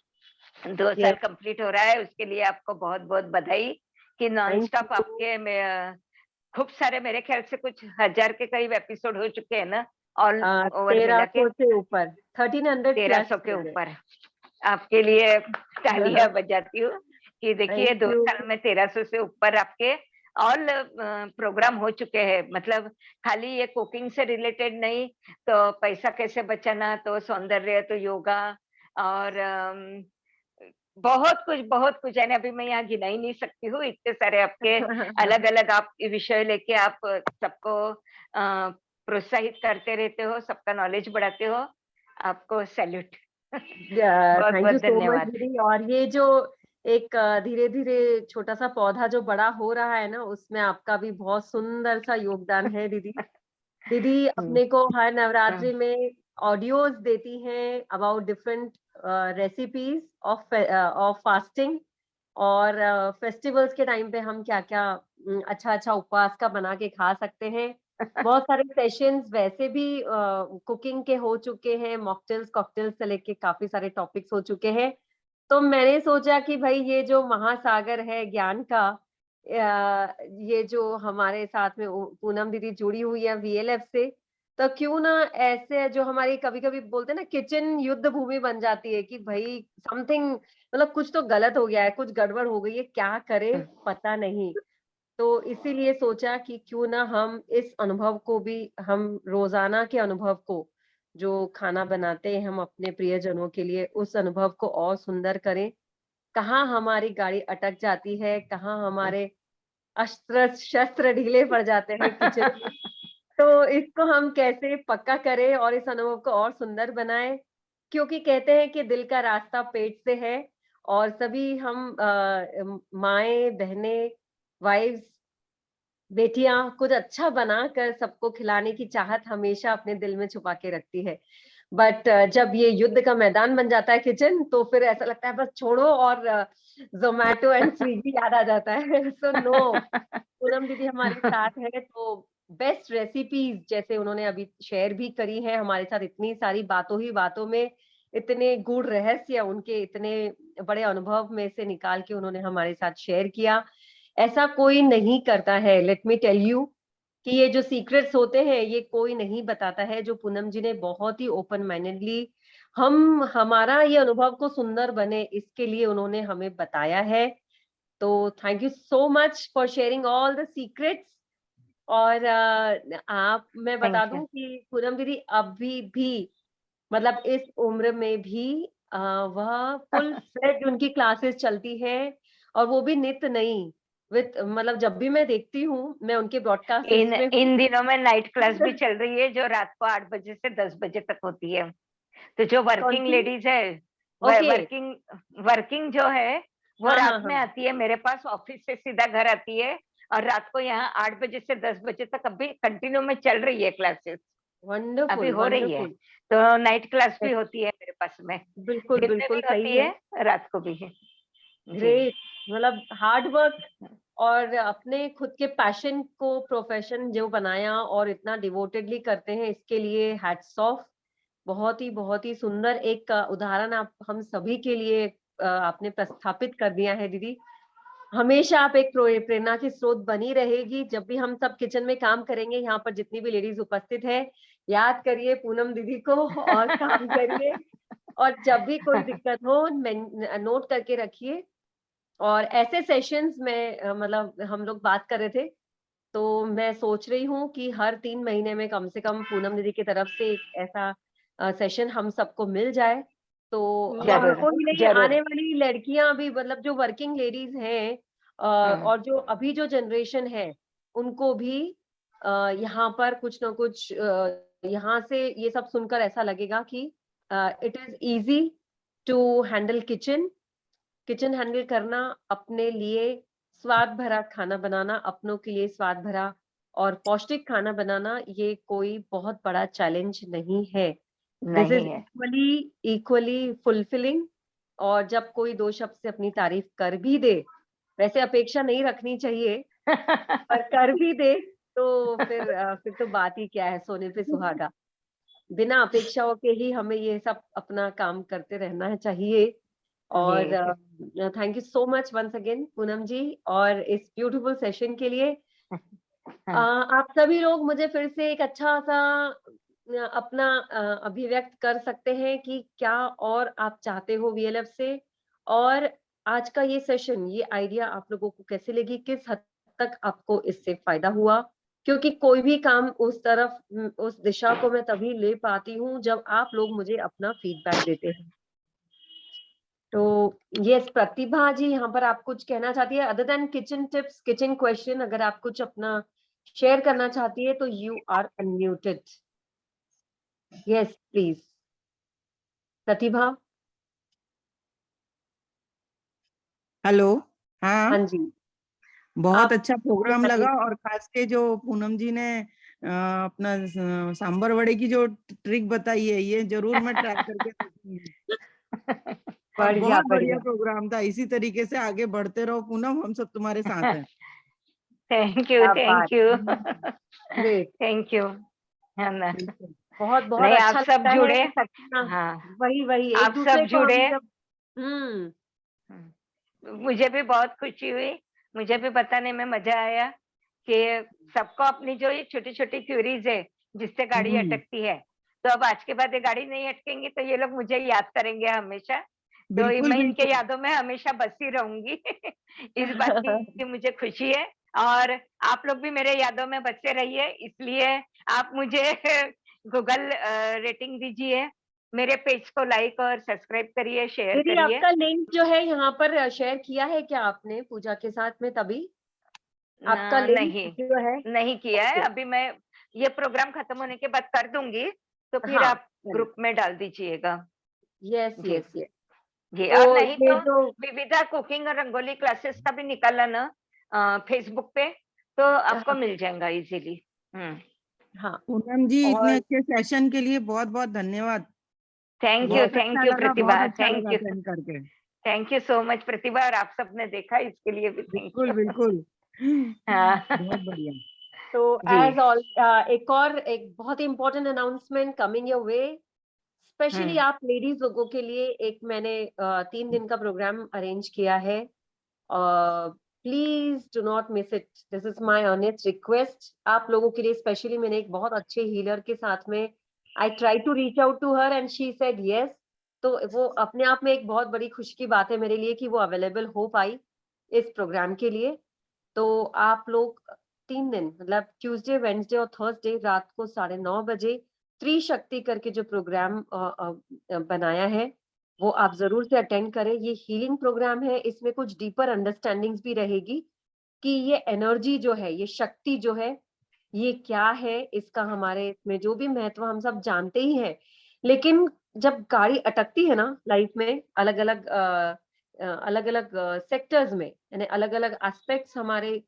Speaker 2: 2 साल
Speaker 5: यस,
Speaker 2: कंप्लीट हो रहा है, उसके लिए आपको बहुत बहुत बधाई कि नॉन
Speaker 5: थैंक
Speaker 2: स्टॉप
Speaker 5: यू।
Speaker 2: आपके खूब सारे, मेरे ख्याल से कुछ 1000 के करीब एपिसोड हो चुके हैं ना, ऑल ओवर मिला के
Speaker 5: 1300 से ऊपर, 1300 प्लस
Speaker 2: 1300 के
Speaker 5: हो गए।
Speaker 2: ऊपर। आपके लिए तालियां बजाती हूँ कि देखिए
Speaker 5: थैंक
Speaker 2: 2
Speaker 5: यू।
Speaker 2: साल में 1300 से ऊपर आपके ऑल प्रोग्राम हो चुके हैं। मतलब खाली ये कुकिंग से रिलेटेड नहीं, तो पैसा कैसे बचाना, तो सौंदर्य, तो योगा, और बहुत कुछ है ना, अभी मैं यहाँ गिना ही नहीं सकती हूँ, इतने सारे आपके अलग अलग आप विषय लेके आप सबको प्रोत्साहित करते रहते हो, सबका नॉलेज बढ़ाते हो, आपको सैल्यूट। बहुत
Speaker 5: थैंक
Speaker 2: बहुत
Speaker 5: यू सो मच
Speaker 2: धन्यवाद।
Speaker 5: दीदी। और ये जो एक धीरे धीरे छोटा सा पौधा जो बड़ा हो रहा है ना, उसमें आपका भी बहुत सुंदर सा योगदान है दीदी। दीदी अपने को हर नवरात्रि में ऑडियोज देती हैं about different recipes of fasting, और फेस्टिवल्स के टाइम पे हम क्या-क्या अच्छा-अच्छा उपवास का बना के खा सकते हैं। बहुत सारे सेशंस वैसे भी कुकिंग के हो चुके हैं, मॉकटेल्स, कॉकटेल्स से लेके काफ़ी सारे टॉपिक्स हो चुके हैं। तो मैंने सोचा कि भई ये जो महासागर है ज्ञान का, ये जो हमारे साथ में पूनम दीदी जुड़ी हुई है वीएलएफ से, तो क्यों ना ऐसे जो हमारी कभी-कभी बोलते हैं ना किचन युद्ध भूमि बन जाती है कि भई समथिंग मतलब कुछ तो गलत हो गया है, कुछ गड़बड़ हो गई है, क्या करें पता नहीं। तो इसीलिए सोचा कि क्यों ना हम इस अनुभव को भी हम रोज़ाना के अनुभव को, जो खाना बनाते हैं हम अपने प्रियजनों के लिए, उस अनुभव को और सुंदर करें। कहाँ हमारी गाड़ी अटक जाती है, कहाँ हमारे अस्त्र-शस्त्र ढीले पड़ जाते हैं किचन में, तो इसको हम कैसे पक्का करें और इस अनुभव को और सुंदर बनाएँ। क्योंकि कहते हैं कि दिल का रास्ता पेट से है और सभी हम माएँ, बहनें, वाइव्स, बेटियाँ कुछ अच्छा बनाकर सबको खिलाने की चाहत हमेशा अपने दिल में छुपा के रखती है। बट जब ये युद्ध का मैदान बन जाता है किचन, तो फिर ऐसा लगता है बस छोड़ो और ज़ोमैटो एंड स्विगी याद आ जाता है। सो नो, पूनम दीदी हमारे साथ हैं तो बेस्ट रेसिपीज़ जैसे उन्होंने अभी शेयर भी करी हैं हमारे साथ, इतनी सारी बातों ही बातों में इतने गूढ़ रहस्य उनके इतने बड़े अनुभव में से निकाल के उन्होंने हमारे साथ शेयर किया। ऐसा कोई नहीं करता है, लेट मी टेल यू कि ये जो सीक्रेट्स होते हैं, ये कोई नहीं बताता है, जो पूनम जी ने बहुत ही ओपन माइंडेडली हमारा ये अनुभव को सुंदर बने, इसके लिए उन्होंने हमें बताया है। तो thank you so much for sharing all the secrets. और मैं बता
Speaker 2: थैंक यू।
Speaker 5: दूं कि पूनम दीदी अभी भी मतलब इस उम्र में भी वह फुल फ्लेड्ज उनकी क्लासेस चलती हैं और वो भी नित नई विद मतलब जब भी मैं देखती हूँ, मैं उनके ब्रॉडकास्ट
Speaker 2: इन
Speaker 5: में
Speaker 2: इन दिनों में नाइट क्लास भी चल रही है जो रात को 8 बजे से 10 बजे तक होती है। तो जो वर्किंग
Speaker 5: कौन-सी?
Speaker 2: लेडीज है,
Speaker 5: ओके।
Speaker 2: वर्किंग वर्किंग जो है वो
Speaker 5: हाँ, हाँ,
Speaker 2: रात में
Speaker 5: हाँ।
Speaker 2: आती है मेरे पास, ऑफिस से सीधा घर आती है और रात को यहाँ 8 बजे से 10 बजे तक अभी कंटिन्यू में चल रही है क्लासेस, अभी
Speaker 5: वंडरफुल,
Speaker 2: हो रही है।
Speaker 5: वंडरफुल।
Speaker 2: तो नाइट क्लास भी होती है मेरे पास में,
Speaker 5: बिल्कुल,
Speaker 2: दिन में भी
Speaker 5: बिल्कुल सही
Speaker 2: होती
Speaker 5: है।
Speaker 2: है, रात को भी है। जी।
Speaker 5: ग्रेट, मतलब हार्ड वर्क और अपने खुद के पैशन को प्रोफेशन जो बनाया और इतना डिवोटेडली करते हैं, इसके लिए हैट्स ऑफ। बहुत ही सुंदर एक उदाहरण आप हम सभी के लिए आपने प्रस्थापित कर दिया है दीदी। हमेशा आप एक प्रेरणा की स्रोत बनी रहेगी। जब भी हम सब किचन में काम करेंगे, यहाँ पर जितनी भी लेडीज उपस्थित है, याद करिए पूनम दीदी को और काम करिए। और जब भी कोई दिक्कत हो नोट करके रखिए। और ऐसे सेशंस में मतलब हम लोग बात कर रहे थे, तो मैं सोच रही हूँ कि हर 3 महीने में कम से कम पूनम दीदी की तरफ से एक ऐसा सेशन हम सबको मिल जाए। तो
Speaker 2: जरूर,
Speaker 5: हमको ही नहीं,
Speaker 2: जरूर।
Speaker 5: आने वाली लड़कियां भी मतलब जो वर्किंग लेडीज हैं और जो अभी जो जनरेशन है, उनको भी यहाँ पर कुछ ना कुछ यहाँ से ये सब सुनकर ऐसा लगेगा कि it is easy to handle kitchen handle करना, अपने लिए स्वाद भरा खाना बनाना, अपनों के लिए स्वाद भरा और पौष्टिक खाना बनाना, ये कोई बहुत बड़ा चैलेंज नहीं है। दिस इज
Speaker 2: नहीं है।
Speaker 5: Equally fulfilling. और जब कोई 2 शब्द से अपनी तारीफ कर भी दे, वैसे अपेक्षा नहीं रखनी चाहिए, पर कर भी दे, तो फिर तो बात ही क्या है, सोने पे सुहागा। बिना अपेक्षाओं के ही हमें ये सब अपना काम करते रहना चाहिए। और
Speaker 2: जी।
Speaker 5: Thank you so much once again Poonam ji और इस ब्यूटीफुल सेशन के लिए। आप सभी लोग मुझे फिर से एक अच्छा-सा अपना अभिव्यक्त कर सकते हैं कि क्या और आप चाहते हो वीएलएफ से? और आज का ये सेशन, ये आइडिया आप लोगों को कैसे लगी? किस हद तक आपको इससे फ़ायदा हुआ? क्योंकि कोई भी काम उस तरफ उस दिशा को मैं तभी ले पाती हूँ जब आप लोग मुझे अपना फीडबैक देते हैं। तो यस, प्रतिभा जी यहाँ पर आप कुछ कहना चाहती है other than kitchen tips, kitchen question, अगर आप कुछ अपना शेयर करना चाहती है तो you are unmuted. Yes please Pratibha.
Speaker 16: Hello. हाँ,
Speaker 5: हाँ जी,
Speaker 16: बहुत
Speaker 5: आप
Speaker 16: अच्छा प्रोग्राम
Speaker 5: बताइए।
Speaker 16: लगा और खास के जो पूनम जी ने अपना सांबर वड़े की जो ट्रिक बताई है, ये जरूर मैं ट्राई करके देखूंगी।
Speaker 5: बढ़िया
Speaker 16: बहुत बढ़िया
Speaker 5: बढ़िया।
Speaker 16: प्रोग्राम था। इसी तरीके से आगे बढ़ते रहो पूनम, हम सब तुम्हारे साथ हैं।
Speaker 2: थैंक यू,
Speaker 5: क्या
Speaker 2: थैंक
Speaker 5: बात,
Speaker 2: यू,
Speaker 5: ग्रेट।
Speaker 2: थैंक यू, है ना।
Speaker 5: बहुत बहुत
Speaker 2: नहीं,
Speaker 5: अच्छा
Speaker 2: आप सब
Speaker 5: लगता है
Speaker 2: जुड़े।
Speaker 5: कि सच में
Speaker 2: हाँ,
Speaker 5: वही वही एक
Speaker 2: आप
Speaker 5: दूसरे
Speaker 2: सब
Speaker 5: को हम
Speaker 2: जुड़े।
Speaker 5: जब
Speaker 2: मुझे भी बहुत खुशी हुई, मुझे भी बताने में मजा आया कि सबको अपनी जो ये छोटी छोटी क्यूरीज है जिससे गाड़ी अटकती है, तो अब आज के बाद ये गाड़ी नहीं अटकेंगी तो ये लोग मुझे याद करेंगे हमेशा। तो
Speaker 16: बिल्कुल
Speaker 2: मैं इनके
Speaker 16: बिल्कुल।
Speaker 2: यादों में हमेशा बसी रहूंगी। इस बात की मुझे खुशी है, और आप लोग भी मेरे यादों में बसे रहिए। इसलिए आप मुझे गूगल रेटिंग दीजिए, मेरे पेज को लाइक और सब्सक्राइब करिए, शेयर
Speaker 5: दीदी
Speaker 2: करिए।
Speaker 5: आपका लिंक जो है यहाँ पर शेयर किया है क्या आपने पूजा के साथ में? तभी आपका लिंक
Speaker 2: नहीं,
Speaker 5: जो है
Speaker 2: नहीं किया है
Speaker 5: ओके,
Speaker 2: अभी। मैं ये प्रोग्राम खत्म होने के बाद कर दूंगी, तो फिर
Speaker 5: हाँ
Speaker 2: आप ग्रुप में डाल दीजिएगा।
Speaker 5: यस
Speaker 2: जी
Speaker 5: यस यस।
Speaker 2: जी।
Speaker 5: तो
Speaker 2: और नहीं
Speaker 5: ये
Speaker 2: तो
Speaker 5: जो
Speaker 2: विविधा कुकिंग और रंगोली क्लासेस का भी निकाला ना फेसबुक पे, तो आपको
Speaker 5: हाँ
Speaker 2: मिल जाएगा इजीली।
Speaker 5: हाँ
Speaker 16: पूनम जी, इतने
Speaker 5: और
Speaker 16: अच्छे सेशन के लिए बहुत बहुत धन्यवाद।
Speaker 2: थैंक यू,
Speaker 16: बहुत अच्छा
Speaker 2: थैंक यू
Speaker 16: लगा,
Speaker 2: प्रतिभा,
Speaker 16: बहुत अच्छा
Speaker 2: थैंक
Speaker 16: लगा
Speaker 2: यू,
Speaker 16: अटेंड करके।
Speaker 2: थैंक यू सो मच प्रतिभा। और आप सबने देखा इसके लिए भी थैंक
Speaker 16: बिल्कुल
Speaker 2: यू।
Speaker 16: बिल्कुल।
Speaker 2: हाँ।
Speaker 16: बहुत बढ़िया।
Speaker 5: तो
Speaker 2: जी।
Speaker 5: एज ऑल एक बहुत ही important announcement coming your way, specially आप लेडीज लोगों के लिए एक मैंने 3 दिन का प्रोग्राम अरेंज किया है। Please do not miss it, this is my honest request. आप लोगों के लिए स्पेशली मैंने एक बहुत अच्छे हीलर के साथ में I try to reach out to her and she said yes. तो वो अपने आप में एक बहुत बड़ी खुशी की बात है मेरे लिए कि वो अवेलेबल हो पाई इस प्रोग्राम के लिए। तो आप लोग 3 दिन मतलब ट्यूसडे, वेडनेसडे और थर्सडे रात को 9:30 बजे त्रिशक्ति करके जो प्रोग्राम बनाया है वो आप जरूर से अटेंड करें। ये हीलिंग प्रोग्राम है, इसमें कुछ डीपर अंडरस्टैंडिंग्स भी रहेगी कि ये एनर्जी जो है, ये शक्ति जो है, ये क्या है, इसका हमारे इसमें जो भी महत्व हम सब जानते ही हैं। लेकिन जब गाड़ी अटकती है ना लाइफ में अलग अलग सेक्टर्स में, यानी अलग अलग एस्पेक्ट्स हमारे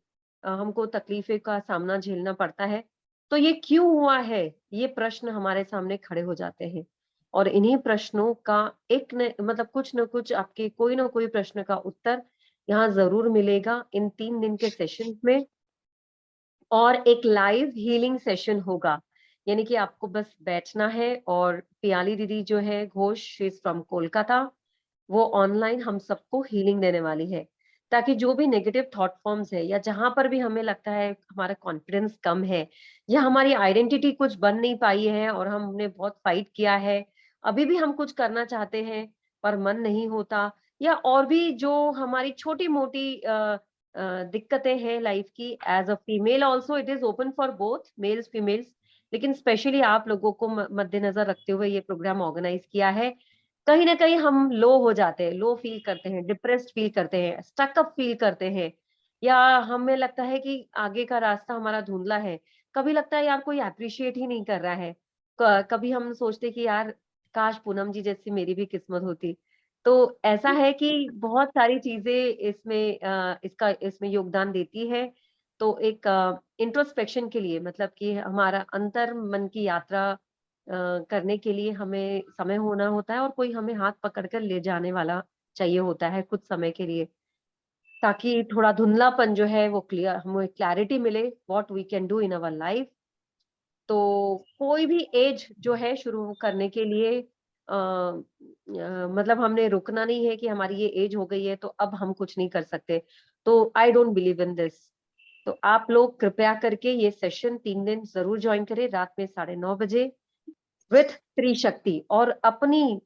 Speaker 5: हमको तकलीफे का सामना झेलना पड़ता है, तो ये क्यों हुआ है, ये प्रश्न हमारे सामने खड़े हो जाते हैं। और इन्हीं प्रश्नों का मतलब कुछ न कुछ आपके कोई ना कोई प्रश्न का उत्तर यहाँ जरूर मिलेगा इन 3 दिन के सेशन में। और एक लाइव हीलिंग सेशन होगा, यानी कि आपको बस बैठना है और पियाली दीदी जो है Ghosh, she is from Kolkata, वो ऑनलाइन हम सबको हीलिंग देने वाली है, ताकि जो भी नेगेटिव थॉट फॉर्म्स है या जहां पर भी हमें लगता है हमारा कॉन्फिडेंस कम है या हमारी आइडेंटिटी कुछ बन नहीं पाई है और हमने बहुत फाइट किया है, अभी भी हम कुछ करना चाहते हैं पर मन नहीं होता, या और भी जो हमारी छोटी मोटी दिक्कतें हैं लाइफ की। As a female also it is open for both males females, लेकिन स्पेशली आप लोगों को मद्देनजर रखते हुए ये प्रोग्राम ऑर्गेनाइज किया है। कहीं ना कहीं हम लो हो जाते हैं, लो फील करते हैं, डिप्रेस्ड फील करते हैं, स्टक अप फील करते हैं, या हमें लगता है कि आगे का रास्ता हमारा धुंधला है। कभी लगता है यार कोई अप्रिशिएट ही नहीं कर रहा है। कभी हम सोचते कि यार काश पूनम जी जैसी मेरी भी किस्मत होती। तो ऐसा है कि बहुत सारी चीजें इसमें इसमें योगदान देती है। तो एक इंट्रोस्पेक्शन के लिए, मतलब कि हमारा अंतर मन की यात्रा करने के लिए हमें समय होना होता है और कोई हमें हाथ पकड़कर ले जाने वाला चाहिए होता है कुछ समय के लिए, ताकि थोड़ा धुंधलापन जो है वो क्लियर, हमें क्लैरिटी मिले what we can do in our life. तो कोई भी एज जो है शुरू करने के लिए मतलब हमने रुकना नहीं है कि हमारी ये एज हो गई है तो अब हम कुछ नहीं कर सकते। तो I don't believe in this. तो आप लोग कृपया करके ये सेशन 3 दिन जरूर ज्वाइन करें रात में 9:30 बजे विथ त्रिशक्ति, और अपनी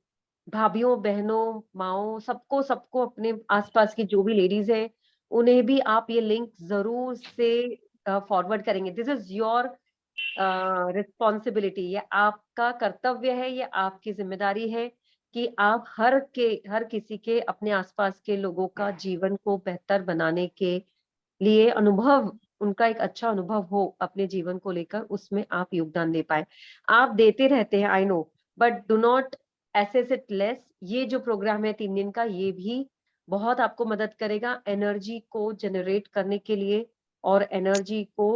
Speaker 5: भाभीियों, बहनों, माओ, सबको सबको अपने आसपास की जो भी लेडीज है उन्हें भी आप ये लिंक जरूर से फॉरवर्ड करेंगे। दिस इज योर रिस्पॉन्सिबिलिटी, ये आपका कर्तव्य है, ये आपकी जिम्मेदारी है कि आप हर किसी के अपने आसपास के लोगों का जीवन को बेहतर बनाने के लिए अनुभव, उनका एक अच्छा अनुभव हो अपने जीवन को लेकर, उसमें आप योगदान दे पाए। आप देते रहते हैं I know, but do not access it less. ये जो प्रोग्राम है 3 दिन का, ये भी बहुत आपको मदद करेगा एनर्जी को जनरेट करने के लिए और एनर्जी को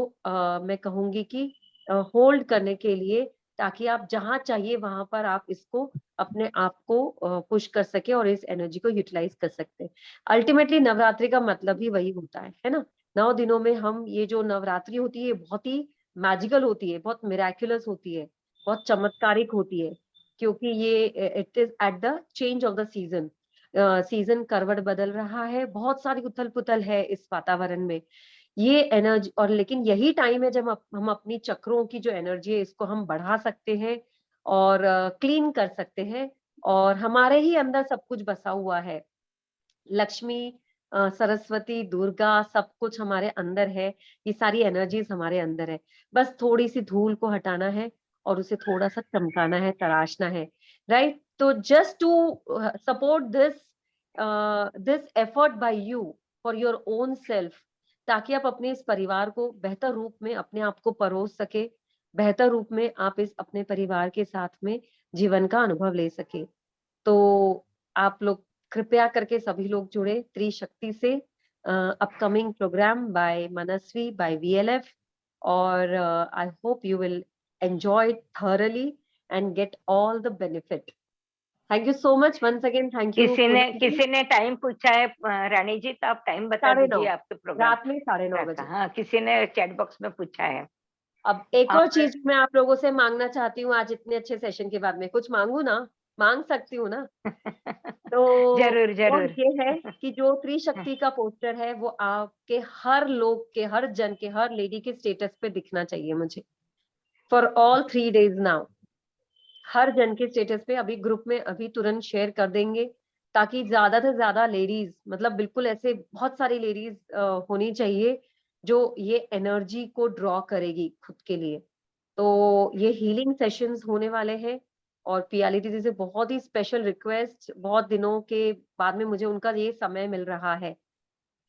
Speaker 5: मैं कहूंगी कि होल्ड करने के लिए, ताकि आप जहां चाहिए वहां पर आप इसको अपने आप को पुश कर सके और इस एनर्जी को यूटिलाइज कर सकते हैं। अल्टीमेटली नवरात्रि का मतलब ही वही होता है ना। 9 दिनों में हम ये जो नवरात्रि होती है बहुत ही मैजिकल होती है, बहुत मिराक्युलस होती है, बहुत चमत्कारिक होती है, क्योंकि ये it is at the change of the season. Season करवट बदल रहा है, बहुत सारी उथल पुथल है इस वातावरण में, ये एनर्जी। और लेकिन यही टाइम है जब हम अपनी चक्रों की जो एनर्जी है इसको हम बढ़ा सकते हैं और क्लीन कर सकते हैं, और हमारे ही अंदर सब कुछ बसा हुआ है। लक्ष्मी, सरस्वती, दुर्गा, सब कुछ हमारे अंदर है, ये सारी एनर्जीज हमारे अंदर है। बस थोड़ी सी धूल को हटाना है और उसे थोड़ा सा चमकाना है, तराशना है, राइट। तो just to support this effort by you for your own self, ताकि आप अपने इस परिवार को बेहतर रूप में अपने आप को परोस सके, बेहतर रूप में आप इस अपने परिवार के साथ में जीवन का अनुभव ले सके। तो आप लोग कृपया करके सभी लोग जुड़े त्रिशक्ति से, upcoming program by Manasvi, by VLF, और I hope you will enjoy thoroughly and get all the benefit. Thank you so much once again. Thank you.
Speaker 2: किसी ने टाइम पूछा है रानी जी, तो आप टाइम बता
Speaker 5: 9:30
Speaker 2: दीजिए आपके प्रोग्राम
Speaker 5: रात में 9:30 बजे।
Speaker 2: हाँ, किसी ने चैट बॉक्स में पूछा है।
Speaker 5: अब एक और चीज मैं आप लोगों से मांगना चाहती हूँ, आज इतने अच्छे सेशन के बाद में कुछ मांगू ना, मांग सकती हूँ ना? तो
Speaker 2: जरूर
Speaker 5: वो
Speaker 2: जरूर।
Speaker 5: ये है कि जो त्रिशक्ति का पोस्टर है वो आपके हर लोग के, हर जन के, हर लेडी के स्टेटस पे दिखना चाहिए मुझे, फॉर ऑल 3 days नाउ। हर जन के स्टेटस पे अभी ग्रुप में अभी तुरंत शेयर कर देंगे, ताकि ज्यादा से ज्यादा लेडीज, मतलब बिल्कुल ऐसे बहुत सारी लेडीज होनी चाहिए जो ये एनर्जी को ड्रॉ करेगी खुद के लिए। तो ये हीलिंग सेशंस होने वाले हैं, और पियाली दीदी से बहुत ही स्पेशल रिक्वेस्ट, बहुत दिनों के बाद में मुझे उनका ये समय मिल रहा है।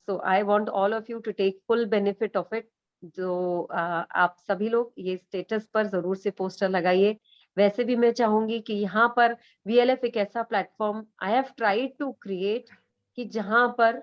Speaker 5: So I want all of you to take full benefit of it. जो आप सभी लोग ये स्टेटस पर जरूर से पोस्टर लगाइए। वैसे भी मैं चाहूंगी कि यहाँ पर VLF एक ऐसा platform I have tried to create कि जहां पर